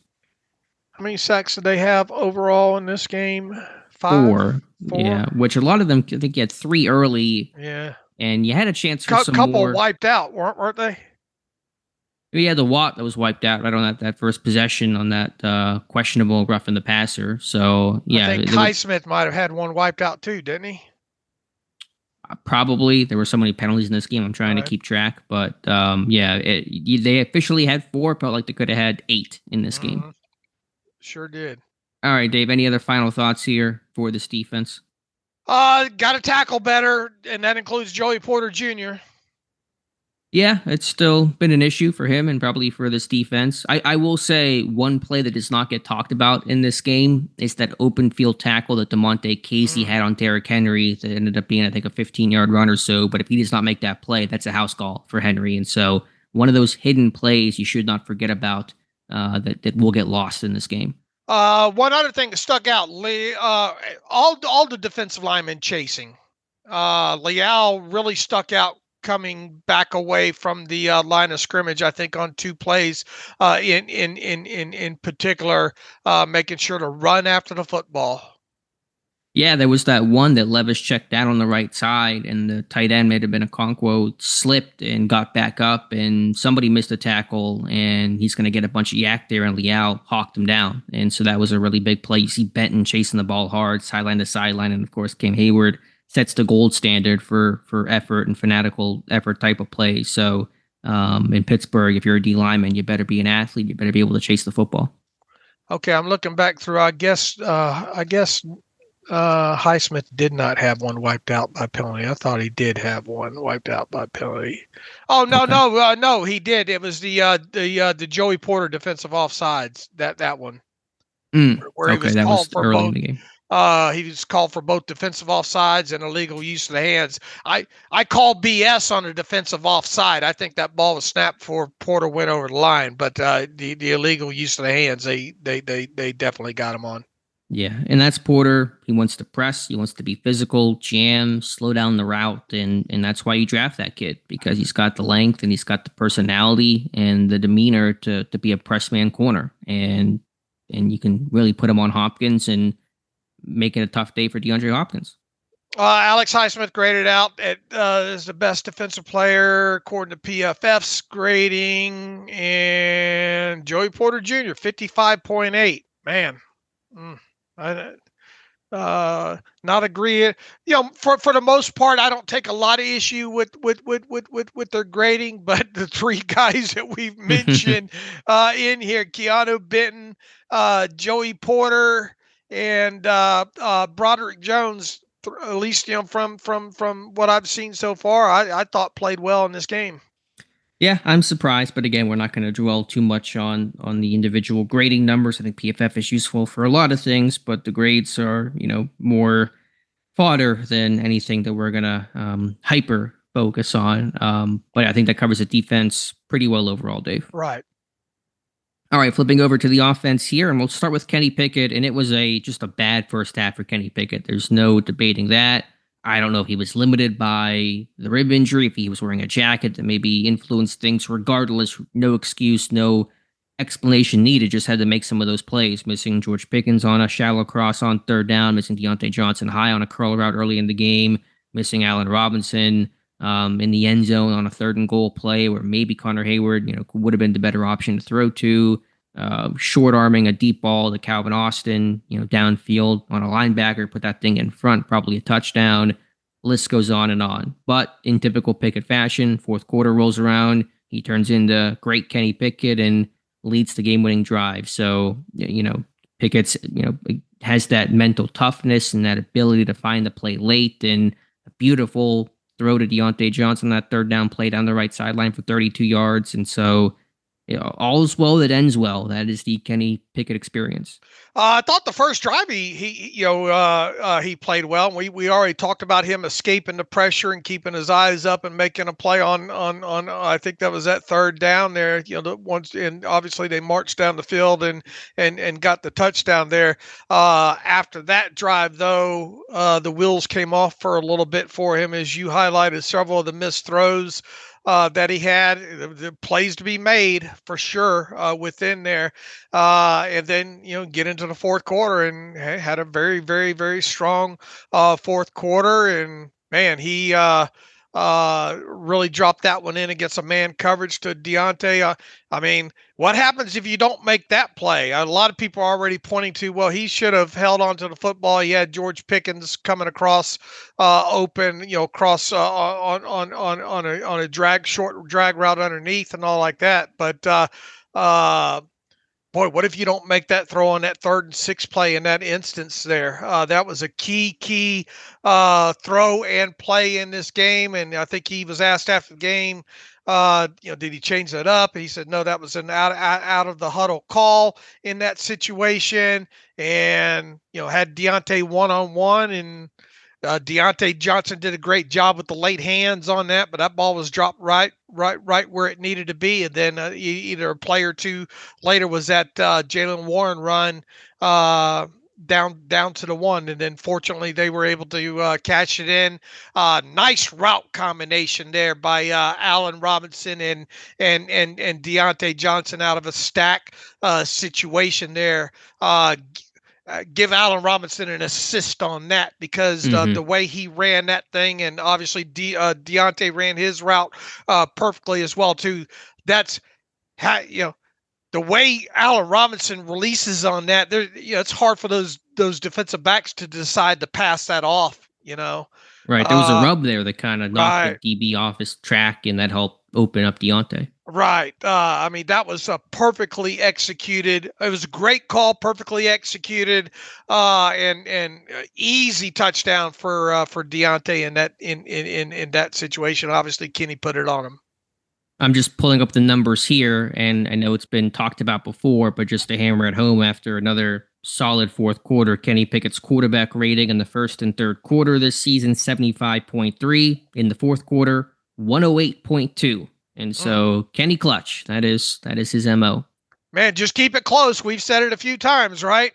How many sacks did they have overall in this game? 4. Yeah, which a lot of them, I think you had 3 early. Yeah. And you had a chance for some couple more. Wiped out, weren't they? Yeah, the Watt that was wiped out right on that first possession on that questionable roughing the passer. So, yeah. I think Highsmith might have had one wiped out too, didn't he? Probably. There were so many penalties in this game. I'm trying to keep track, but yeah, they officially had 4, but like they could have had 8 in this game. Sure did. All right, Dave. Any other final thoughts here for this defense? Got to tackle better, and that includes Joey Porter Jr. Yeah, it's still been an issue for him and probably for this defense. I will say one play that does not get talked about in this game is that open field tackle that DeMonte Casey had on Derrick Henry that ended up being, I think, a 15-yard run or so. But if he does not make that play, that's a house call for Henry. And so one of those hidden plays you should not forget about that will get lost in this game. One other thing that stuck out, all the defensive linemen chasing. Leal really stuck out coming back away from the line of scrimmage, I think, on 2 plays in particular, making sure to run after the football. Yeah, there was that one that Levis checked out on the right side, and the tight end may have been Okonkwo, slipped and got back up, and somebody missed a tackle, and he's going to get a bunch of yak there, and Leal hawked him down. And so that was a really big play. You see Benton chasing the ball hard, sideline to sideline, and of course, Cam Hayward sets the gold standard for effort and fanatical effort type of play. So in Pittsburgh, if you're a D lineman, you better be an athlete. You better be able to chase the football. Okay, I'm looking back through. I guess Highsmith did not have one wiped out by penalty. I thought he did have one wiped out by penalty. Oh no, okay. No, he did. It was the Joey Porter defensive offsides. That one. Where he was called for early in the game. He was called for both defensive offsides and illegal use of the hands. I call BS on a defensive offside. I think that ball was snapped before Porter went over the line, but the illegal use of the hands, they definitely got him on. Yeah, and that's Porter. He wants to press. He wants to be physical, jam, slow down the route, and that's why you draft that kid, because he's got the length and he's got the personality and the demeanor to be a press man corner, and you can really put him on Hopkins and make it a tough day for DeAndre Hopkins. Alex Highsmith graded out as the best defensive player according to PFF's grading, and Joey Porter Jr. 55.8. Man. Not agree. You know, for the most part, I don't take a lot of issue with their grading, but the 3 guys that we've mentioned in here, Keanu Benton, Joey Porter, and Broderick Jones, at least from what I've seen so far, I thought played well in this game. Yeah, I'm surprised, but again, we're not going to dwell too much on the individual grading numbers. I think PFF is useful for a lot of things, but the grades are, more fodder than anything that we're going to hyper focus on. But I think that covers the defense pretty well overall, Dave. Right. All right, flipping over to the offense here, and we'll start with Kenny Pickett, and it was just a bad first half for Kenny Pickett. There's no debating that. I don't know if he was limited by the rib injury, if he was wearing a jacket that maybe influenced things. Regardless, no excuse, no explanation needed. Just had to make some of those plays. Missing George Pickens on a shallow cross on 3rd down, missing Diontae Johnson high on a curl route early in the game, missing Allen Robinson in the end zone on a 3rd and goal play where maybe Connor Hayward, would have been the better option to throw to. Short arming a deep ball to Calvin Austin, downfield on a linebacker, put that thing in front, probably a touchdown. List goes on and on. But in typical Pickett fashion, 4th quarter rolls around, he turns into great Kenny Pickett and leads the game-winning drive. So, Pickett's, has that mental toughness and that ability to find the play late, and a beautiful throw to Diontae Johnson, that 3rd down play down the right sideline for 32 yards. And so, all is well that ends well. That is the Kenny Pickett experience. I thought the first drive he played well. We already talked about him escaping the pressure and keeping his eyes up and making a play on I think that was that 3rd down there. And obviously they marched down the field and got the touchdown there. After that drive, though, the wheels came off for a little bit for him, as you highlighted several of the missed throws that he had, the plays to be made for sure within there, and then get into the 4th quarter and had a very, very, very strong 4th quarter. And man, he really dropped that one in against a man coverage to Diontae. I mean, what happens if you don't make that play? A lot of people are already pointing to, well, he should have held on to the football. He had George Pickens coming across open, cross on a short drag route underneath and all like that. But boy, what if you don't make that throw on that 3rd and 6 play in that instance there? That was a key throw and play in this game. And I think he was asked after the game, did he change that up? And he said, no, that was an out of the huddle call in that situation. And, had Diontae one-on-one, and Diontae Johnson did a great job with the late hands on that, but that ball was dropped right where it needed to be. And then either a play or two later was that Jalen Warren run down to the 1, and then fortunately they were able to catch it in. Nice route combination there by Allen Robinson and Diontae Johnson out of a stack situation there. Give Allen Robinson an assist on that, because the way he ran that thing, and obviously Diontae ran his route perfectly as well too. That's how, the way Allen Robinson releases on that. There, it's hard for those defensive backs to decide to pass that off. Right, there was a rub there that kind of knocked the DB off his track, and that helped open up Diontae. Right. I mean, that was perfectly executed. It was a great call, perfectly executed, and easy touchdown for Diontae in that situation. Obviously, Kenny put it on him. I'm just pulling up the numbers here, and I know it's been talked about before, but just to hammer it home, after another solid 4th quarter, Kenny Pickett's quarterback rating in the 1st and 3rd quarter this season, 75.3. In the 4th quarter, 108.2. And so Kenny clutch, that is his MO. Man, just keep it close. We've said it a few times, right?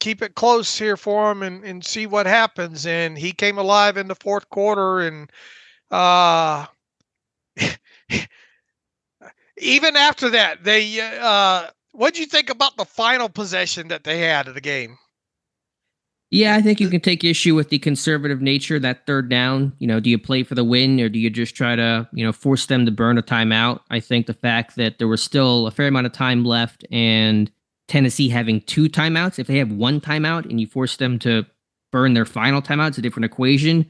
Keep it close here for him and see what happens. And he came alive in the 4th quarter. And even after that, they what'd you think about the final possession that they had of the game? Yeah, I think you can take issue with the conservative nature, that 3rd down. Do you play for the win, or do you just try to, force them to burn a timeout? I think the fact that there was still a fair amount of time left, and Tennessee having 2 timeouts, if they have 1 timeout and you force them to burn their final timeout, it's a different equation.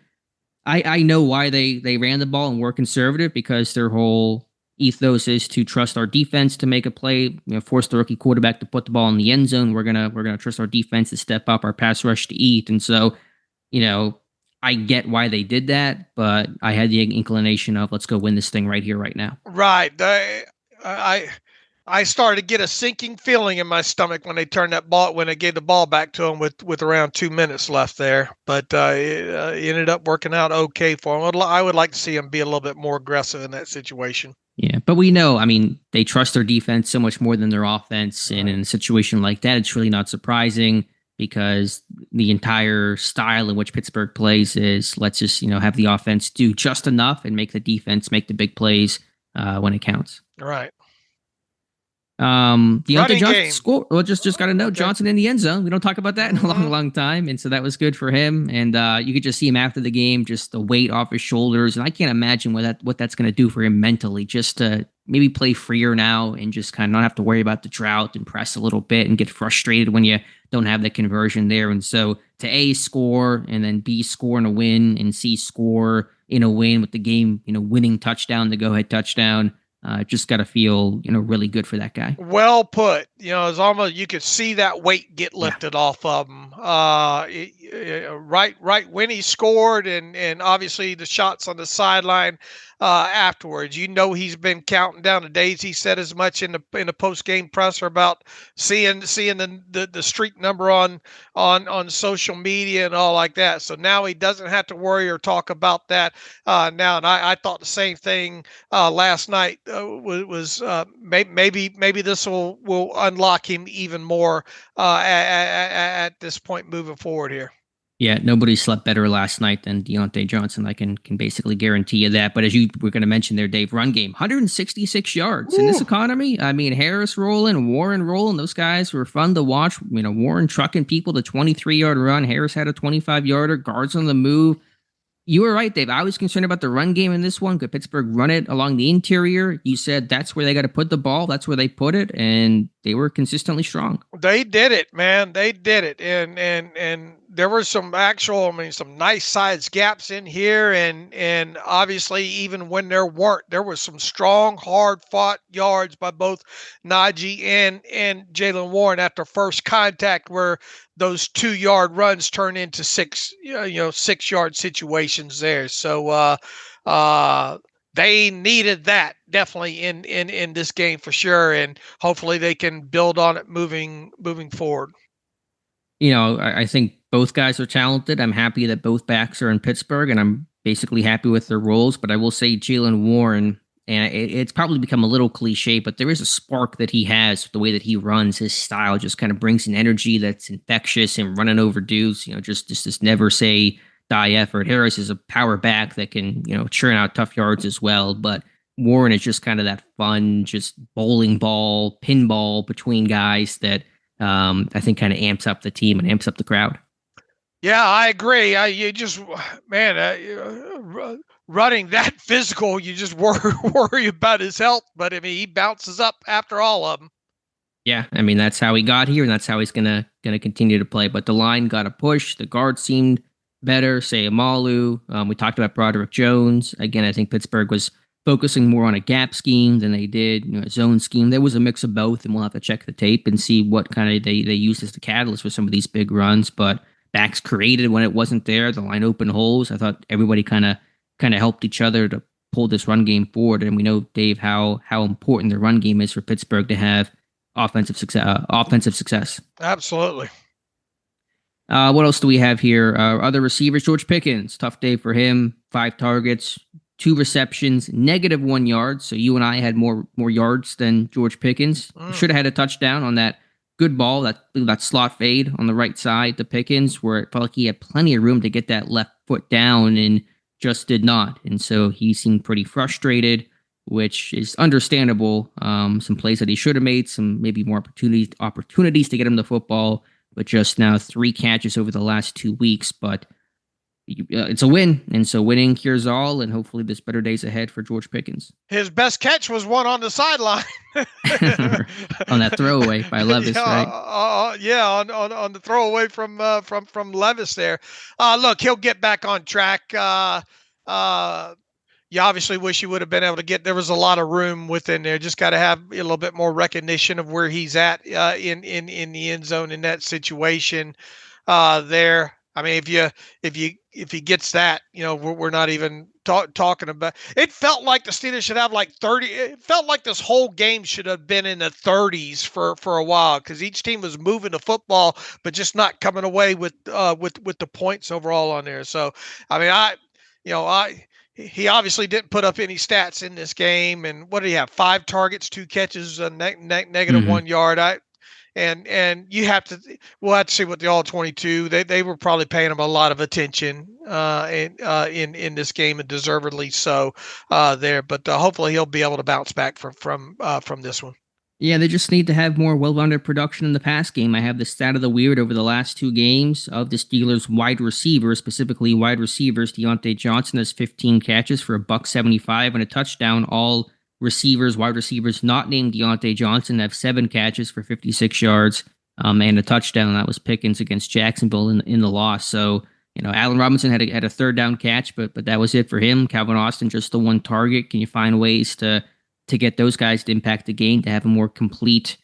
I know why they ran the ball and were conservative, because their whole ethos is to trust our defense to make a play, force the rookie quarterback to put the ball in the end zone. We're gonna trust our defense to step up, our pass rush to eat. And so, I get why they did that, but I had the inclination of, let's go win this thing right here, right now. Right. I started to get a sinking feeling in my stomach when they gave the ball back to him with around 2 minutes left there. But it ended up working out okay for him. I would like to see him be a little bit more aggressive in that situation. Yeah, but we know, they trust their defense so much more than their offense. And in a situation like that, it's really not surprising, because the entire style in which Pittsburgh plays is, let's just, have the offense do just enough and make the defense make the big plays when it counts. Right. Diontae Johnson scored. Well, just got to know Johnson in the end zone. We don't talk about that in a long time, and so that was good for him. And you could just see him after the game, just the weight off his shoulders. And I can't imagine what that's going to do for him mentally, just to maybe play freer now and just kind of not have to worry about the drought and press a little bit and get frustrated when you don't have the conversion there. And so to A, score, and then B, score in a win, and C, score in a win with the game, winning touchdown, the go-ahead touchdown. Just got to feel, really good for that guy. Well put. It's almost, you could see that weight get lifted off of him. Right when he scored, and obviously the shots on the sideline afterwards. He's been counting down the days. He said as much in the post game presser about seeing the streak number on social media and all like that. So now he doesn't have to worry or talk about that now. And I thought the same thing last night. Was maybe this will unlock him even more at this point moving forward here. Yeah, nobody slept better last night than Diontae Johnson. I can basically guarantee you that. But as you were going to mention there, Dave, run game, 166 yards. Ooh. In this economy. Harris rolling, Warren rolling. Those guys were fun to watch. Warren trucking people to 23-yard run. Harris had a 25-yarder. Guards on the move. You were right, Dave. I was concerned about the run game in this one. Could Pittsburgh run it along the interior? You said that's where they got to put the ball. That's where they put it, and they were consistently strong. They did it, man. They did it, and there were some some nice sized gaps in here, and obviously even when there was some strong, hard fought yards by both Najee and Jalen Warren after first contact, where those 2-yard runs turn into 6-yard situations there. So they needed that definitely in this game for sure, and hopefully they can build on it moving forward. I think both guys are talented. I'm happy that both backs are in Pittsburgh, and I'm basically happy with their roles. But I will say Jalen Warren, and it's probably become a little cliche, but there is a spark that he has, the way that he runs. His style just kind of brings an energy that's infectious and running over dudes. Just this never say die effort. Harris is a power back that can, churn out tough yards as well. But Warren is just kind of that fun, just bowling ball, pinball between guys that I think kind of amps up the team and amps up the crowd. Yeah, I agree. Running that physical, you just worry about his health. But I mean, he bounces up after all of them. Yeah, I mean that's how he got here, and that's how he's gonna continue to play. But the line got a push. The guard seemed better. Say Amalu. We talked about Broderick Jones. Again, I think Pittsburgh was focusing more on a gap scheme than they did, a zone scheme. There was a mix of both, and we'll have to check the tape and see what kind of they used as the catalyst for some of these big runs. But backs created when it wasn't there. The line opened holes. I thought everybody kind of helped each other to pull this run game forward. And we know, Dave, how important the run game is for Pittsburgh to have offensive success. Absolutely. What else do we have here? Other receivers, George Pickens, tough day for him. 5 targets, 2 receptions, -1 yard. So you and I had more yards than George Pickens. Should have had a touchdown on that good ball, that slot fade on the right side to Pickens, where it felt like he had plenty of room to get that left foot down and just did not. And so he seemed pretty frustrated, which is understandable. Some plays that he should have made, some maybe more opportunities to get him the football, but just now 3 catches over the last 2 weeks. But it's a win, and so winning cures all, and hopefully there's better days ahead for George Pickens. His best catch was one on the sideline. On that throwaway by Levis, right? On the throwaway from Levis there. Look, he'll get back on track. You obviously wish you would have been able to there was a lot of room within there. Just got to have a little bit more recognition of where he's at in the end zone in that situation there. I mean, if he gets that, we're not even talking about. It felt like the Steelers should have like 30. It felt like this whole game should have been in the 30s for a while, because each team was moving the football, but just not coming away with the points overall on there. So, I mean, he obviously didn't put up any stats in this game. And what did he have? 5 targets, 2 catches, -1 yard. And we'll have to see what the all-22. They were probably paying him a lot of attention in this game, and deservedly so there. But hopefully he'll be able to bounce back from this one. Yeah, they just need to have more well-rounded production in the pass game. I have the stat of the weird over the last 2 games of the Steelers wide receivers, specifically wide receivers. Diontae Johnson has 15 catches for $175 and a touchdown. All wide receivers not named Diontae Johnson have 7 catches for 56 yards and a touchdown. That was Pickens against Jacksonville in the loss. So, Allen Robinson had a 3rd down catch, but that was it for him. Calvin Austin, just the 1 target. Can you find ways to get those guys to impact the game, to have a more complete,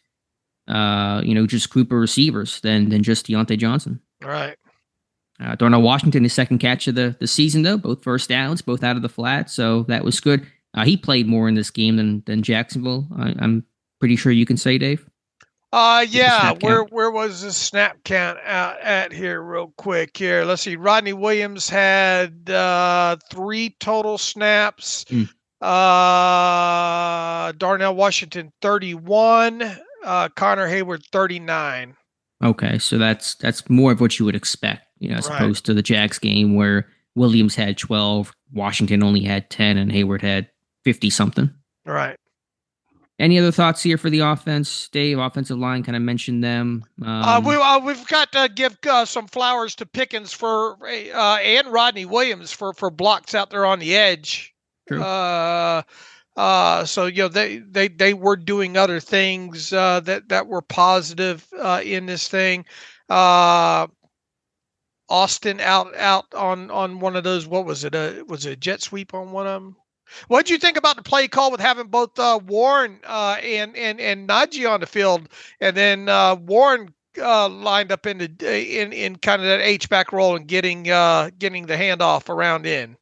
just group of receivers than just Diontae Johnson? All right. Darnell Washington, his 2nd catch of the season, though, both first downs, both out of the flat. So that was good. He played more in this game than Jacksonville. I'm pretty sure you can say, Dave. Yeah. Where was the snap count at here real quick here? Let's see. Rodney Williams had 3 total snaps. Darnell Washington 31, Connor Hayward 39. Okay, so that's more of what you would expect, as opposed to the Jags game where Williams had 12, Washington only had 10, and Hayward had 50 something. Right. Any other thoughts here for the offense, Dave? Offensive line, kind of mentioned them. We've got to give some flowers to Pickens and Rodney Williams for blocks out there on the edge. True. So they were doing other things that were positive in this thing. Austin out on one of those. What was it? Was it a jet sweep on one of them? What did you think about the play call with having both Warren and Najee on the field, and then Warren lined up in kind of that H-back role and getting the handoff around in?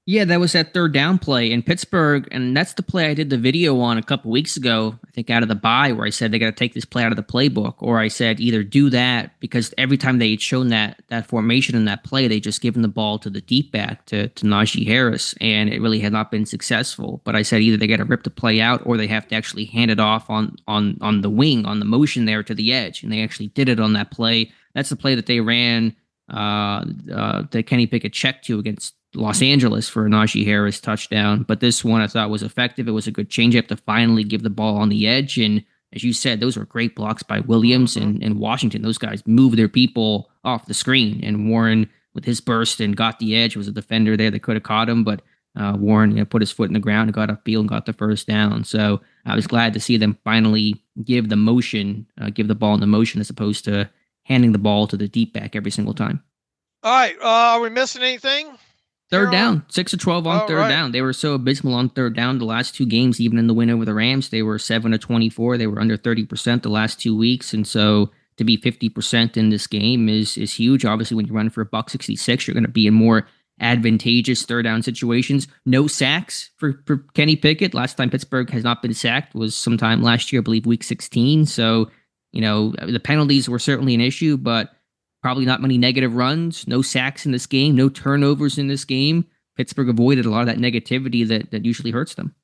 Yeah, that was that third down play in Pittsburgh, and that's the play I did the video on a couple weeks ago, I think out of the bye, where I said they got to take this play out of the playbook, or I said either do that, because every time they had shown that formation in that play, they just given the ball to the deep back, to Najee Harris, and it really had not been successful. But I said either they got to rip the play out, or they have to actually hand it off on the wing, on the motion there to the edge, and they actually did it on that play. That's the play that they ran that Kenny Pickett checked to against Los Angeles for a Najee Harris touchdown. But this one I thought was effective. It was a good changeup to finally give the ball on the edge. And as you said, those were great blocks by Williams and Washington. Those guys moved their people off the screen. And Warren, with his burst and got the edge, was a defender there that could have caught him. But Warren put his foot in the ground and got upfield and got the first down. So I was glad to see them finally give the ball in the motion, as opposed to handing the ball to the deep back every single time. All right. Are we missing anything? Third down, 6 of 12 on third down. They were so abysmal on third down the last two games, even in the win over the Rams. They were 7 of 24. They were under 30% the last 2 weeks. And so to be 50% in this game is huge. Obviously, when you run for $166, you're going to be in more advantageous third down situations. No sacks for Kenny Pickett. Last time Pittsburgh has not been sacked was sometime last year, I believe week 16. So, the penalties were certainly an issue, but probably not many negative runs, no sacks in this game, no turnovers in this game. Pittsburgh avoided a lot of that negativity that usually hurts them.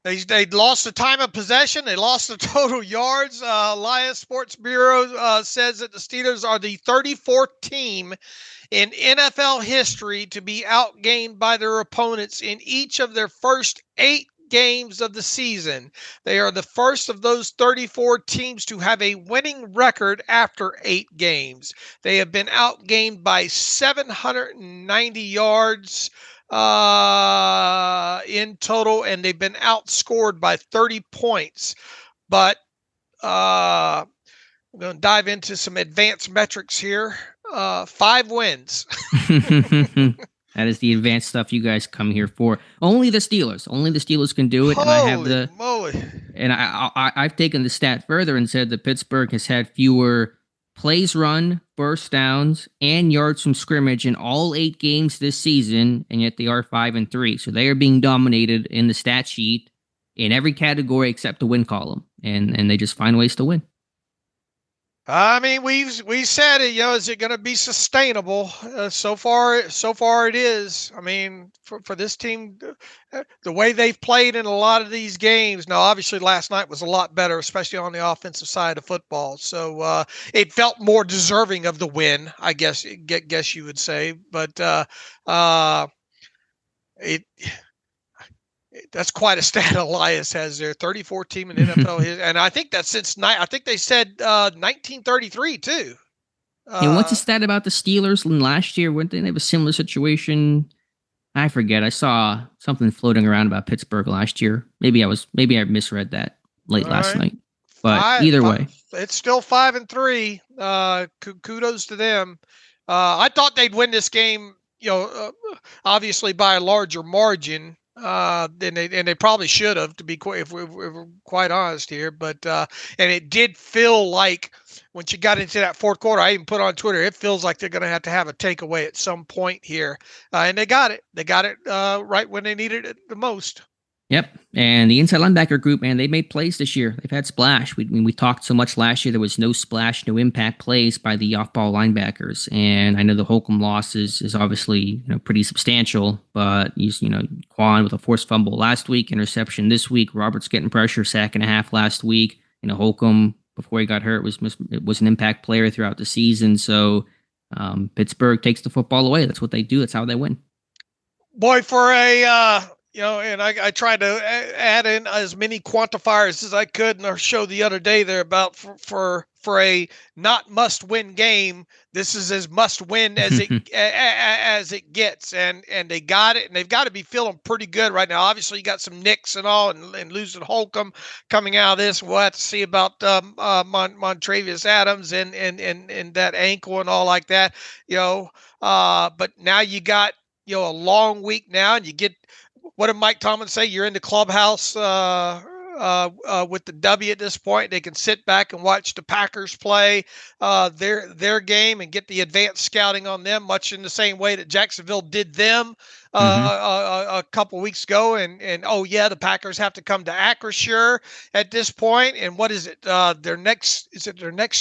They lost the time of possession. They lost the total yards. Elias Sports Bureau says that the Steelers are the 34th team in NFL history to be outgained by their opponents in each of their first 8 games of the season. They are the first of those 34 teams to have a winning record after 8 games. They have been outgained by 790 yards in total, and they've been outscored by 30 points. But we're going to dive into some advanced metrics here. 5 wins. That is the advanced stuff you guys come here for. Only the Steelers can do it. Holy moly. And I've taken the stat further and said that Pittsburgh has had fewer plays run, first downs, and yards from scrimmage in all 8 games this season, and yet they are 5-3. So they are being dominated in the stat sheet in every category except the win column, and they just find ways to win. I mean, we said it. Is it going to be sustainable? So far it is. I mean, for this team, the way they've played in a lot of these games. Now, obviously, last night was a lot better, especially on the offensive side of football. So it felt more deserving of the win, I guess. Guess you would say, but that's quite a stat Elias has there. 34 team in NFL, and I think that's I think they said 1933 too. And what's the stat about the Steelers last year? Weren't they have a similar situation? I forget. I saw something floating around about Pittsburgh last year. Maybe I misread that last night. But either way, it's still 5-3. Kudos to them. I thought they'd win this game. Obviously by a larger margin. And they probably should have, to be if we're quite honest here. But and it did feel like once you got into that fourth quarter, I even put on Twitter, it feels like they're going to have a takeaway at some point here, and they got it. They got it right when they needed it the most. Yep, and the inside linebacker group, man, they made plays this year. They've had splash. We talked so much last year. There was no splash, no impact plays by the off-ball linebackers. And I know the Holcomb loss is obviously pretty substantial, but Quan with a forced fumble last week, interception this week. Roberts getting pressure, sack and a half last week. Holcomb before he got hurt was an impact player throughout the season. So Pittsburgh takes the football away. That's what they do. That's how they win. Boy, for a And I tried to add in as many quantifiers as I could in our show the other day there about for a not must win game. This is as must win as it as it gets, and they got it, and they've got to be feeling pretty good right now. Obviously, you got some nicks and all, and losing Holcomb coming out of this. We'll have to see about Montravius Adams and that ankle and all like that. But now you got a long week now, and you get. What did Mike Tomlin say? You're in the clubhouse with the W at this point. They can sit back and watch the Packers play their game and get the advanced scouting on them, much in the same way that Jacksonville did them a couple weeks ago. And oh yeah, the Packers have to come to Acrisure at this point. And what is it? Their next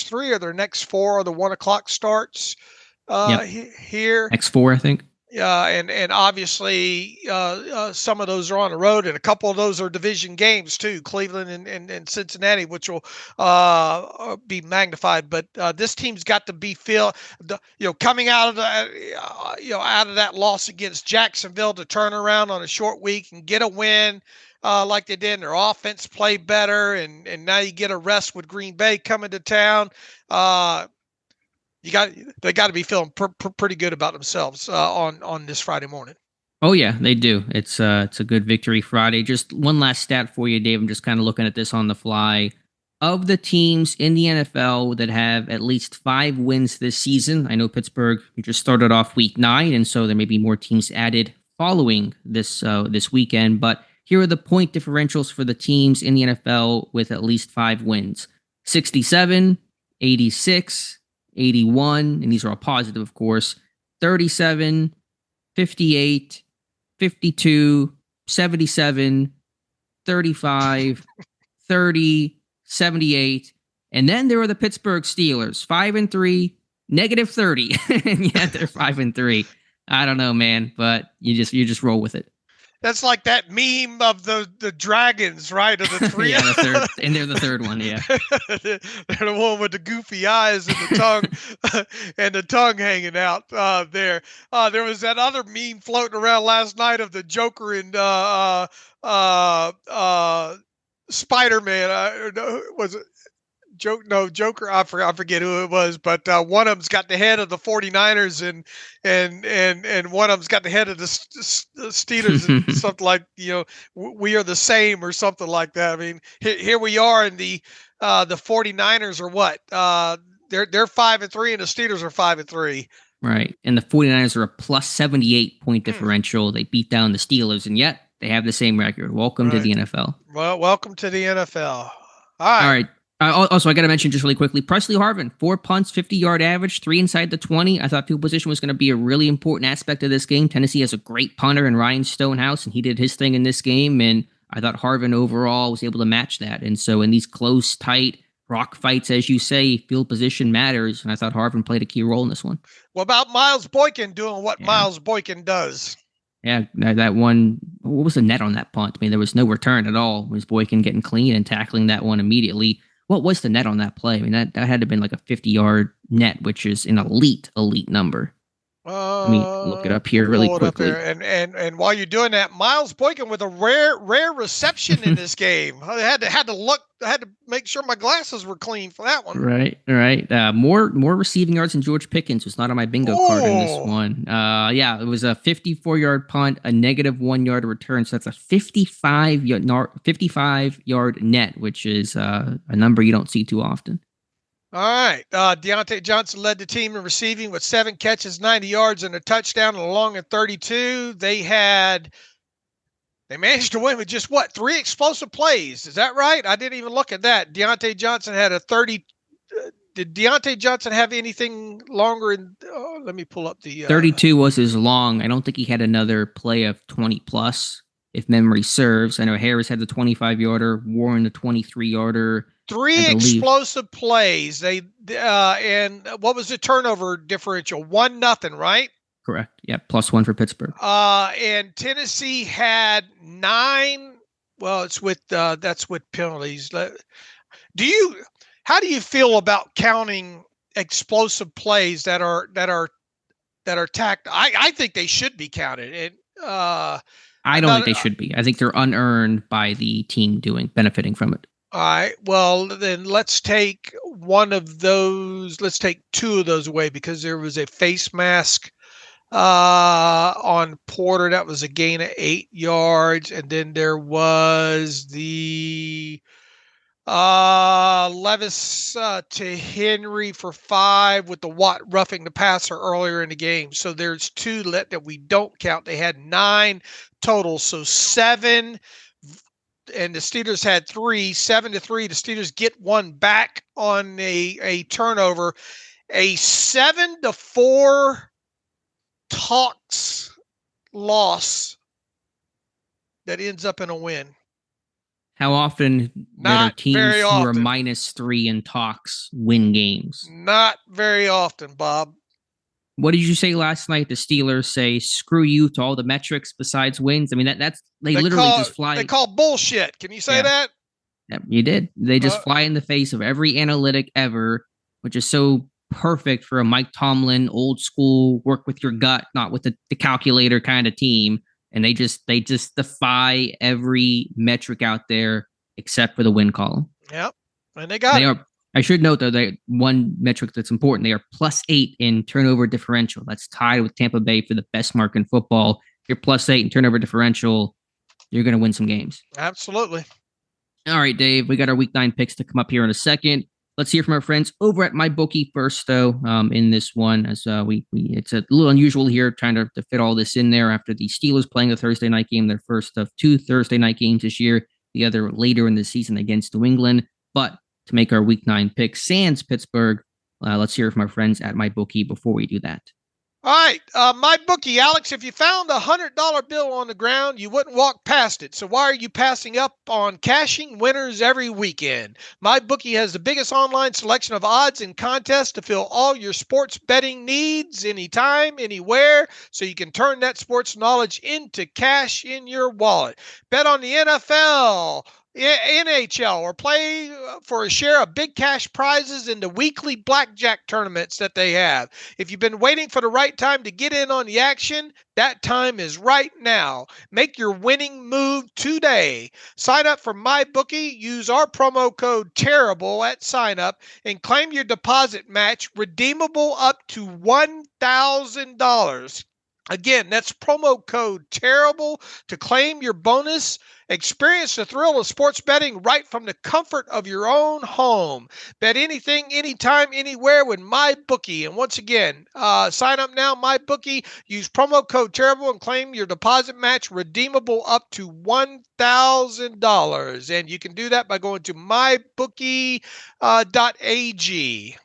three or their next four, or the 1 o'clock starts here? Next four, I think. And obviously some of those are on the road, and a couple of those are division games too, Cleveland and Cincinnati, which will be magnified. But this team's got to be coming out of out of that loss against Jacksonville to turn around on a short week and get a win like they did. And their offense played better, and now you get a rest with Green Bay coming to town. They got to be feeling pretty good about themselves on this Friday morning. Oh yeah, they do. It's a good victory Friday. Just one last stat for you, Dave. I'm just kind of looking at this on the fly. Of the teams in the NFL that have at least 5 wins this season, I know Pittsburgh just started off week 9, and so there may be more teams added following this weekend. But here are the point differentials for the teams in the NFL with at least 5 wins: 67, 86. 81, and these are all positive, of course, 37, 58, 52, 77, 35, 30, 78. And then there were the Pittsburgh Steelers, 5-3, -30. And yeah, they're 5-3. I don't know, man, but you just roll with it. That's like that meme of the dragons, right? Of the 3. Yeah, the third, and they're the third one, yeah. They're the one with the goofy eyes and the tongue and the tongue hanging out there. There was that other meme floating around last night of the Joker and Spider-Man. Was it Joker? I forget who it was, but one of them's got the head of the 49ers and one of them's got the head of the Steelers and something like, we are the same or something like that. I mean, here we are, and the 49ers are what? They're 5-3 and the Steelers are 5-3. Right. And the 49ers are a plus 78 point differential. They beat down the Steelers, and yet they have the same record. Welcome to the NFL. Well, welcome to the NFL. All right. Also, I got to mention just really quickly, Presley Harvin, 4 punts, 50-yard average, 3 inside the 20. I thought field position was going to be a really important aspect of this game. Tennessee has a great punter in Ryan Stonehouse, and he did his thing in this game. And I thought Harvin overall was able to match that. And so in these close, tight rock fights, as you say, field position matters. And I thought Harvin played a key role in this one. What about Miles Boykin doing what Miles Boykin does? Yeah, that one, what was the net on that punt? I mean, there was no return at all. It was Boykin getting clean and tackling that one immediately. What was the net on that play? I mean, that had to have been like a 50-yard net, which is an elite number. Let me look it up here really quickly. And while you're doing that, Miles Boykin with a rare reception in this game. I had to make sure my glasses were clean for that one. Right. More receiving yards than George Pickens was not on my bingo card in this one. It was a 54-yard punt, a -1 yard return. So that's a 55-yard net, which is a number you don't see too often. All right. Diontae Johnson led the team in receiving with 7 catches, 90 yards, and a touchdown, and along at 32. They managed to win with just 3 explosive plays. Is that right? I didn't even look at that. Diontae Johnson had a 30. Did Diontae Johnson have anything longer? Let me pull up the 32 was his long. I don't think he had another play of 20 plus, if memory serves. I know Harris had the 25-yarder, Warren the 23-yarder. 3 explosive plays. And what was the turnover differential? 1-0, right? Correct. Yeah, +1 for Pittsburgh. And Tennessee had 9. Well, it's with that's with penalties. How do you feel about counting explosive plays that are tacked? I think they should be counted. And I don't think they should be. I think they're unearned by the team benefiting from it. All right. Well, then let's take one of those. Let's take two of those away because there was a face mask on Porter. That was a gain of 8 yards. And then there was the Levis to Henry for 5 with the Watt roughing the passer earlier in the game. So there's 2 that we don't count. They had 9 total. So 7. And the Steelers had 3, 7-3. The Steelers get 1 back on a turnover. A 7-4 Talks loss that ends up in a win. How often Not teams very who often. are -3 in talks win games? Not very often, Bob. What did you say last night? The Steelers say screw you to all the metrics besides wins. I mean, that's they literally just fly. They call bullshit. Can you say that? Yeah, you did. They just fly in the face of every analytic ever, which is so perfect for a Mike Tomlin, old school, work with your gut, not with the calculator kind of team. And they just defy every metric out there except for the win column. Yep. And they got it. I should note, though, that one metric that's important, they are +8 in turnover differential. That's tied with Tampa Bay for the best mark in football. If you're +8 in turnover differential, you're going to win some games. Absolutely. All right, Dave, we got our week 9 picks to come up here in a second. Let's hear from our friends over at MyBookie first, though, in this one, as it's a little unusual here trying to fit all this in there after the Steelers playing the Thursday night game, their first of 2 Thursday night games this year, the other later in the season against New England. But to make our week 9 pick, sans Pittsburgh, let's hear from our friends at MyBookie before we do that. All right, MyBookie, Alex, if you found a $100 bill on the ground, you wouldn't walk past it. So why are you passing up on cashing winners every weekend? MyBookie has the biggest online selection of odds and contests to fill all your sports betting needs anytime, anywhere, so you can turn that sports knowledge into cash in your wallet. Bet on the NFL, NHL, or play for a share of big cash prizes in the weekly blackjack tournaments that they have. If you've been waiting for the right time to get in on the action, that time is right now. Make your winning move today. Sign up for MyBookie. Use our promo code TERRIBLE at sign up and claim your deposit match, redeemable up to $1,000. Again, that's promo code TERRIBLE to claim your bonus. Experience the thrill of sports betting right from the comfort of your own home. Bet anything, anytime, anywhere with MyBookie. And once again, sign up now, MyBookie. Use promo code TERRIBLE and claim your deposit match, redeemable up to $1,000. And you can do that by going to mybookie.ag.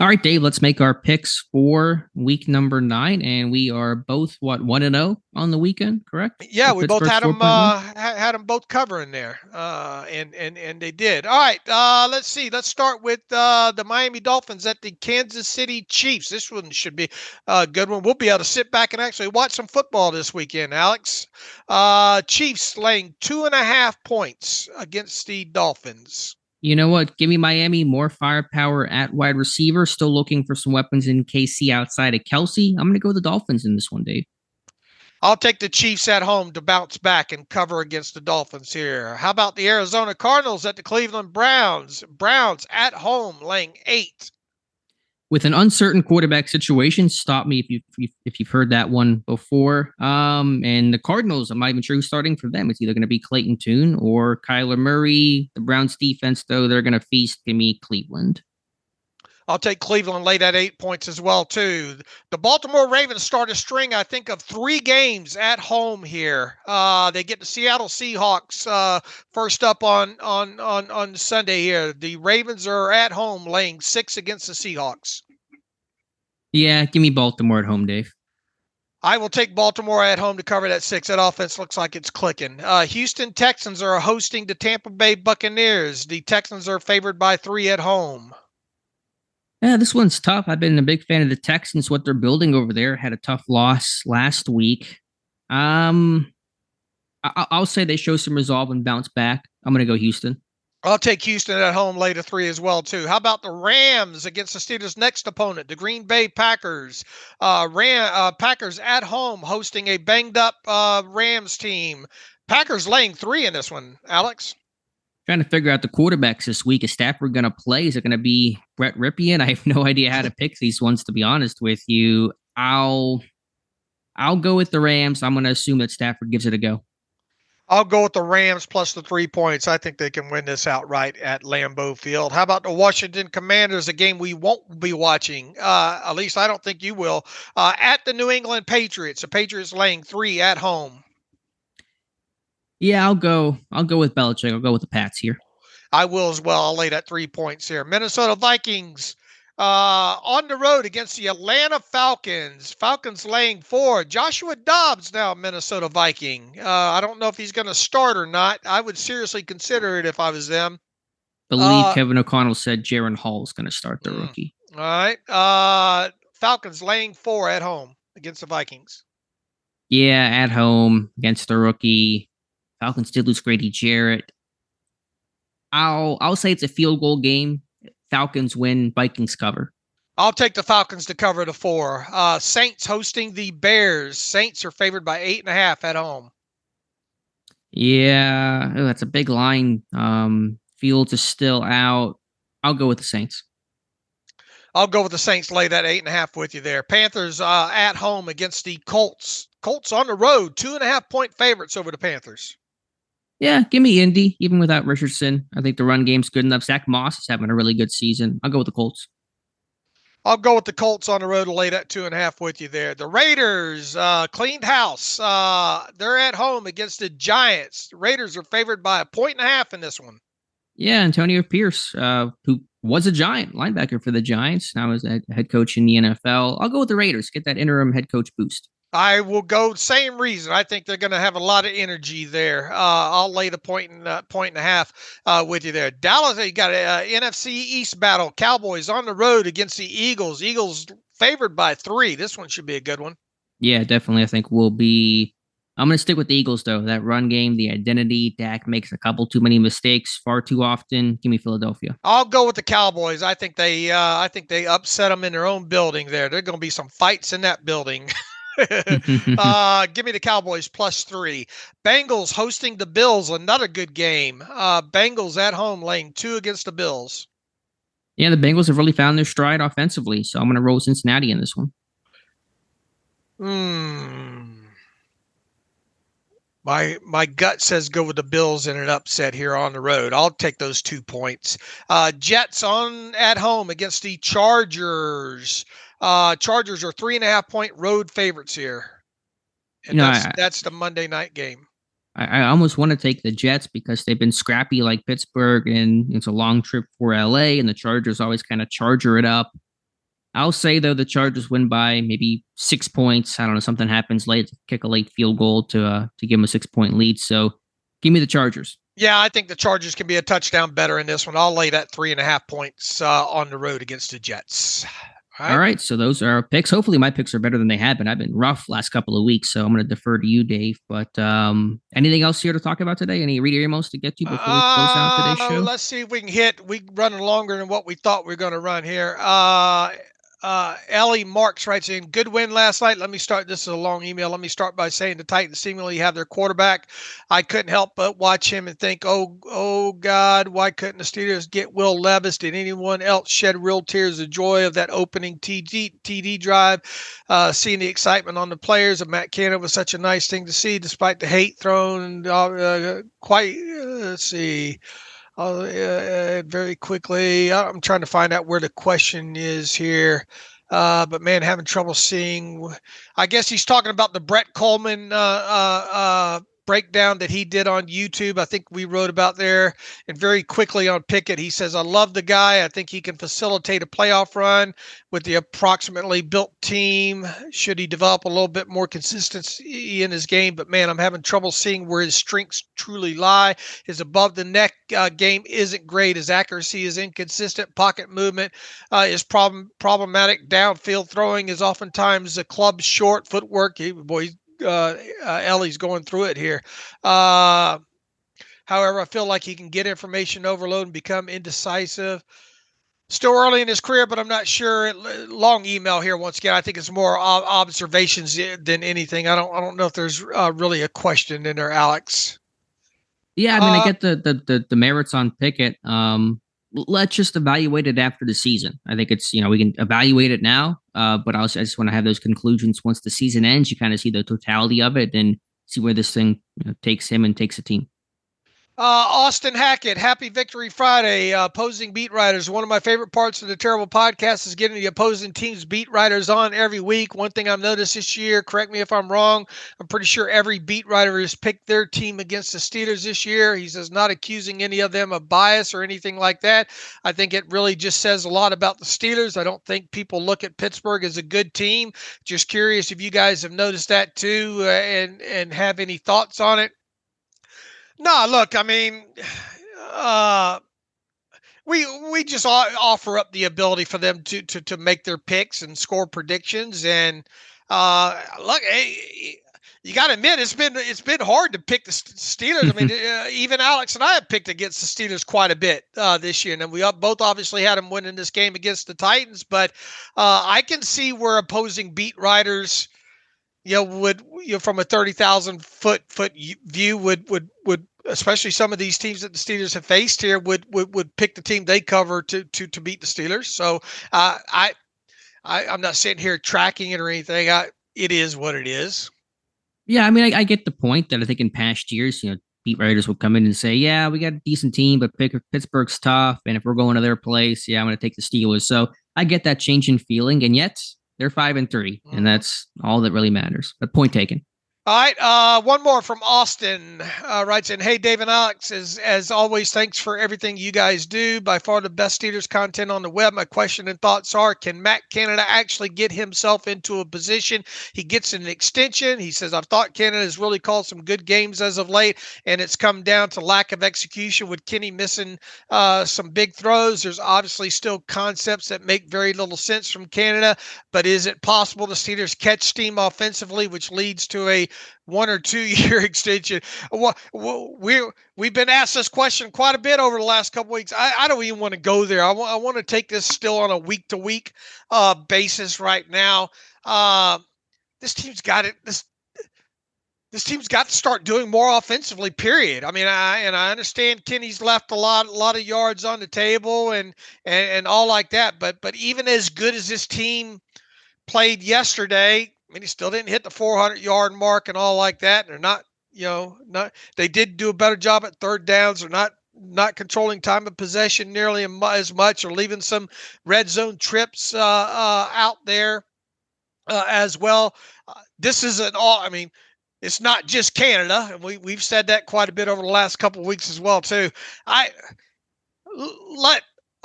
All right, Dave, let's make our picks for week number 9. And we are both, 1-0 on the weekend, correct? Yeah, we both had them both covering there. And they did. All right, let's see. Let's start with the Miami Dolphins at the Kansas City Chiefs. This one should be a good one. We'll be able to sit back and actually watch some football this weekend, Alex. Chiefs laying 2.5 points against the Dolphins. You know what? Give me Miami, more firepower at wide receiver. Still looking for some weapons in KC outside of Kelsey. I'm going to go with the Dolphins in this one, Dave. I'll take the Chiefs at home to bounce back and cover against the Dolphins here. How about the Arizona Cardinals at the Cleveland Browns? Browns at home laying 8. With an uncertain quarterback situation, stop me if you've heard that one before. And the Cardinals, I'm not even sure who's starting for them. It's either going to be Clayton Tune or Kyler Murray. The Browns defense, though, they're going to feast. Give me Cleveland. I'll take Cleveland late at 8 points as well, too. The Baltimore Ravens start a string, I think, of 3 games at home here. They get the Seattle Seahawks first up on Sunday here. The Ravens are at home laying 6 against the Seahawks. Yeah, give me Baltimore at home, Dave. I will take Baltimore at home to cover that 6. That offense looks like it's clicking. Houston Texans are hosting the Tampa Bay Buccaneers. The Texans are favored by 3 at home. Yeah, this one's tough. I've been a big fan of the Texans, what they're building over there. Had a tough loss last week. I'll say they show some resolve and bounce back. I'm going to go Houston. I'll take Houston at home, lay to 3 as well, too. How about the Rams against the Steelers' next opponent, the Green Bay Packers? Packers at home hosting a banged-up Rams team. Packers laying 3 in this one, Alex. Trying to figure out the quarterbacks this week. Is Stafford going to play? Is it going to be Brett Ripien? I have no idea how to pick these ones, to be honest with you. I'll go with the Rams. I'm going to assume that Stafford gives it a go. I'll go with the Rams plus the 3 points. I think they can win this outright at Lambeau Field. How about the Washington Commanders, a game we won't be watching? At least I don't think you will. At the New England Patriots. The Patriots laying 3 at home. Yeah, I'll go with Belichick. I'll go with the Pats here. I will as well. I'll lay that 3 points here. Minnesota Vikings on the road against the Atlanta Falcons. Falcons laying 4. Joshua Dobbs now Minnesota Viking. I don't know if he's going to start or not. I would seriously consider it if I was them. I believe Kevin O'Connell said Jaron Hall is going to start the rookie. All right. Falcons laying 4 at home against the Vikings. Yeah, at home against the rookie. Falcons did lose Grady Jarrett. I'll say it's a field goal game. Falcons win, Vikings cover. I'll take the Falcons to cover the 4. Saints hosting the Bears. Saints are favored by 8.5 at home. Yeah, that's a big line. Fields is still out. I'll go with the Saints. I'll go with the Saints, lay that 8.5 with you there. Panthers at home against the Colts. Colts on the road, 2.5-point favorites over the Panthers. Yeah, give me Indy, even without Richardson. I think the run game's good enough. Zach Moss is having a really good season. I'll go with the Colts. I'll go with the Colts on the road to lay that 2.5 with you there. The Raiders cleaned house. They're at home against the Giants. The Raiders are favored by 1.5 in this one. Yeah, Antonio Pierce, who was a Giant linebacker for the Giants, now is a head coach in the NFL. I'll go with the Raiders. Get that interim head coach boost. I will go same reason. I think they're going to have a lot of energy there. I'll lay the 1.5 with you there. Dallas, you got a NFC East battle. Cowboys on the road against the Eagles. Eagles favored by 3. This one should be a good one. Yeah, definitely. I think I'm going to stick with the Eagles, though. That run game, the identity, Dak makes a couple too many mistakes far too often. Give me Philadelphia. I'll go with the Cowboys. I think they upset them in their own building there. There are going to be some fights in that building. Give me the Cowboys plus 3. Bengals hosting the Bills, another good game. Bengals at home laying 2 against the Bills. Yeah, the Bengals have really found their stride offensively, so I'm going to roll Cincinnati in this one. My gut says go with the Bills in an upset here on the road. I'll take those 2 points. Jets at home against the Chargers. Chargers are 3.5-point road favorites here. And that's the Monday night game. I almost want to take the Jets because they've been scrappy like Pittsburgh, and it's a long trip for LA, and the Chargers always kind of charger it up. I'll say, though, the Chargers win by maybe 6 points. I don't know, something happens late, kick a late field goal to give them a 6-point lead. So give me the Chargers. Yeah, I think the Chargers can be a touchdown better in this one. I'll lay that 3.5 points on the road against the Jets. All right, so those are our picks. Hopefully my picks are better than they have been. I've been rough last couple of weeks, so I'm going to defer to you, Dave. But anything else here to talk about today? Any reader emails to get to before we close out today's show? Let's see if we can we're running longer than what we thought we were going to run here. Ellie Marks writes in, good win last night. This is a long email. Let me start by saying the Titans seemingly have their quarterback. I couldn't help but watch him and think, oh God, why couldn't the Steelers get Will Levis? Did anyone else shed real tears of joy of that opening TD drive? Seeing the excitement on the players of Matt Canada was such a nice thing to see, despite the hate thrown. Let's see. Very quickly, I'm trying to find out where the question is here. But man, having trouble seeing. I guess he's talking about the Brett Coleman breakdown that he did on YouTube. I think we wrote about there. And very quickly on Pickett, he says, I love the guy. I think he can facilitate a playoff run with the approximately built team. Should he develop a little bit more consistency in his game? But man, I'm having trouble seeing where his strengths truly lie. His above the neck game isn't great. His accuracy is inconsistent. Pocket movement is problematic. Downfield throwing is oftentimes a club short. Footwork, Ellie's going through it here. However, I feel like he can get information overload and become indecisive. Still early in his career, but I'm not sure. Long email here once again. I think it's more observations than anything. I don't know if there's really a question in there, Alex. Yeah, I mean, I get the merits on Pickett. Let's just evaluate it after the season. I think it's, we can evaluate it now, but I just want to have those conclusions once the season ends. You kind of see the totality of it and see where this thing takes him and takes a team. Austin Hackett, happy Victory Friday. Opposing beat writers. One of my favorite parts of the Terrible Podcast is getting the opposing team's beat writers on every week. One thing I've noticed this year, correct me if I'm wrong, I'm pretty sure every beat writer has picked their team against the Steelers this year. He says not accusing any of them of bias or anything like that. I think it really just says a lot about the Steelers. I don't think people look at Pittsburgh as a good team. Just curious if you guys have noticed that too, and have any thoughts on it. No, look, I mean, we just offer up the ability for them to make their picks and score predictions. And look, you got to admit it's been hard to pick the Steelers. I mean, even Alex and I have picked against the Steelers quite a bit this year, and we both obviously had them winning this game against the Titans. But I can see where opposing beat writers, would from a 30,000 foot view would especially some of these teams that the Steelers have faced here would pick the team they cover to beat the Steelers. So I'm not sitting here tracking it or anything. It is what it is. Yeah, I mean, I get the point that I think in past years, beat writers will come in and say, yeah, we got a decent team, but Pittsburgh's tough, and if we're going to their place, yeah, I'm going to take the Steelers. So I get that change in feeling, and yet they're 5-3, and that's all that really matters. But point taken. All right, one more from Austin. Writes in, hey, Dave and Alex, as always, thanks for everything you guys do. By far the best Steelers content on the web. My question and thoughts are, can Matt Canada actually get himself into a position he gets an extension? He says, I've thought Canada has really called some good games as of late, and it's come down to lack of execution with Kenny missing some big throws. There's obviously still concepts that make very little sense from Canada, but is it possible the Steelers catch steam offensively, which leads to a 1 or 2 year extension? We've been asked this question quite a bit over the last couple weeks. I don't even want to go there. I want to take this still on a week to week basis right now. This team's got it. This team's got to start doing more offensively, period. I mean, I understand Kenny's left a lot of yards on the table and all like that, but even as good as this team played yesterday, I mean, he still didn't hit the 400-yard mark and all like that. They're not, they did do a better job at third downs. They're not controlling time of possession nearly as much, or leaving some red zone trips out there as well. This isn't all. I mean, it's not just Canada, and we've said that quite a bit over the last couple of weeks as well too. I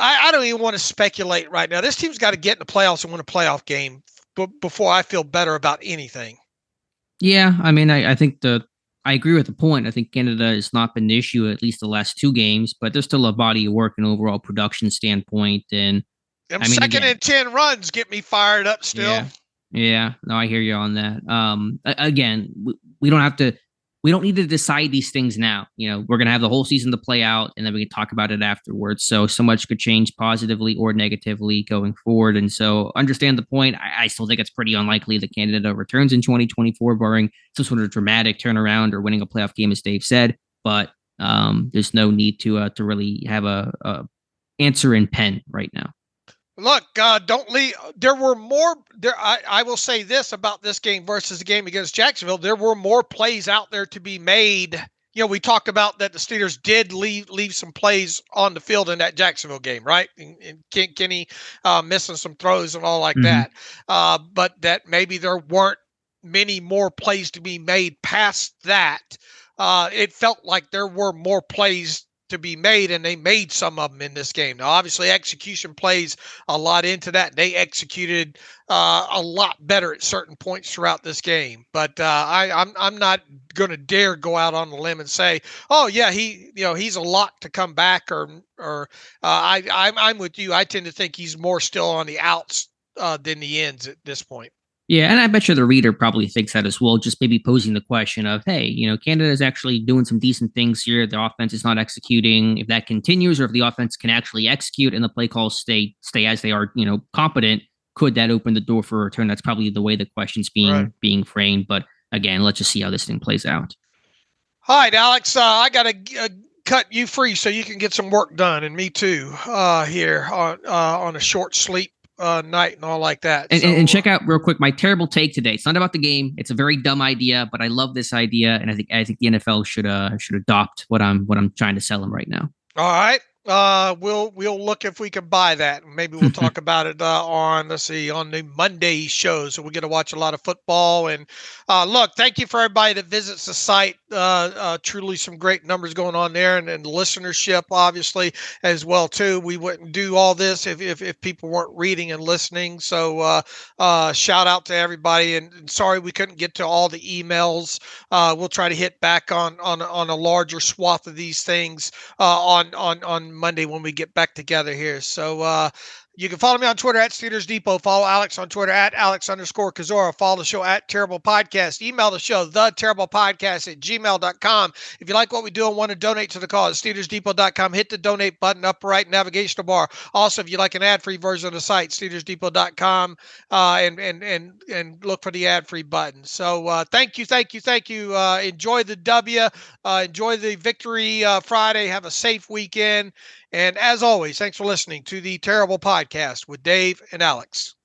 don't even want to speculate right now. This team's got to get in the playoffs and win a playoff game before I feel better about anything. Yeah, I mean, I think I agree with the point. I think Canada has not been an issue at least the last 2 games, but there's still a body of work and overall production standpoint. And second and 10 runs get me fired up still. Yeah, no, I hear you on that. Again, we don't need to decide these things now. We're going to have the whole season to play out, and then we can talk about it afterwards. So much could change positively or negatively going forward. And so understand the point. I still think it's pretty unlikely that Canada returns in 2024, barring some sort of dramatic turnaround or winning a playoff game, as Dave said. But there's no need to really have a answer in pen right now. Look, don't leave. There were more. I will say this about this game versus the game against Jacksonville. There were more plays out there to be made. We talked about that the Steelers did leave some plays on the field in that Jacksonville game, right? And Kenny missing some throws and all like that. But that maybe there weren't many more plays to be made past that. It felt like there were more plays to be made, and they made some of them in this game. Now, obviously, execution plays a lot into that. They executed a lot better at certain points throughout this game. But I'm not going to dare go out on the limb and say, oh yeah, he's a lot to come back, or I'm with you. I tend to think he's more still on the outs than the ends at this point. Yeah, and I bet you the reader probably thinks that as well, just maybe posing the question of, hey, Canada is actually doing some decent things here. The offense is not executing. If that continues, or if the offense can actually execute and the play calls stay as they are, competent, could that open the door for a return? That's probably the way the question's being framed. But again, let's just see how this thing plays out. All right, Alex, I got to cut you free so you can get some work done, and me too, here on a short sleep night and all like that. And check out real quick my terrible take today. It's not about the game. It's a very dumb idea, but I love this idea, and I think the NFL should adopt what I'm trying to sell them right now. All right. We'll look if we can buy that. Maybe we'll talk about it on the Monday show. So we get to watch a lot of football. And look, thank you for everybody that visits the site. Truly some great numbers going on there, and listenership obviously as well too. We wouldn't do all this if people weren't reading and listening. So shout out to everybody, and sorry we couldn't get to all the emails. We'll try to hit back on a larger swath of these things on Monday when we get back together here. So you can follow me on Twitter at Steelers Depot. Follow Alex on Twitter at Alex_Kozora. Follow the show at Terrible Podcast. Email the show, theterriblepodcast@gmail.com. If you like what we do and want to donate to the cause, SteelersDepot.com. Hit the donate button, upper right navigational bar. Also, if you like an ad-free version of the site, SteelersDepot.com, and look for the ad-free button. So thank you. Enjoy the W. Enjoy the victory Friday. Have a safe weekend. And as always, thanks for listening to the Terrible Podcast with Dave and Alex.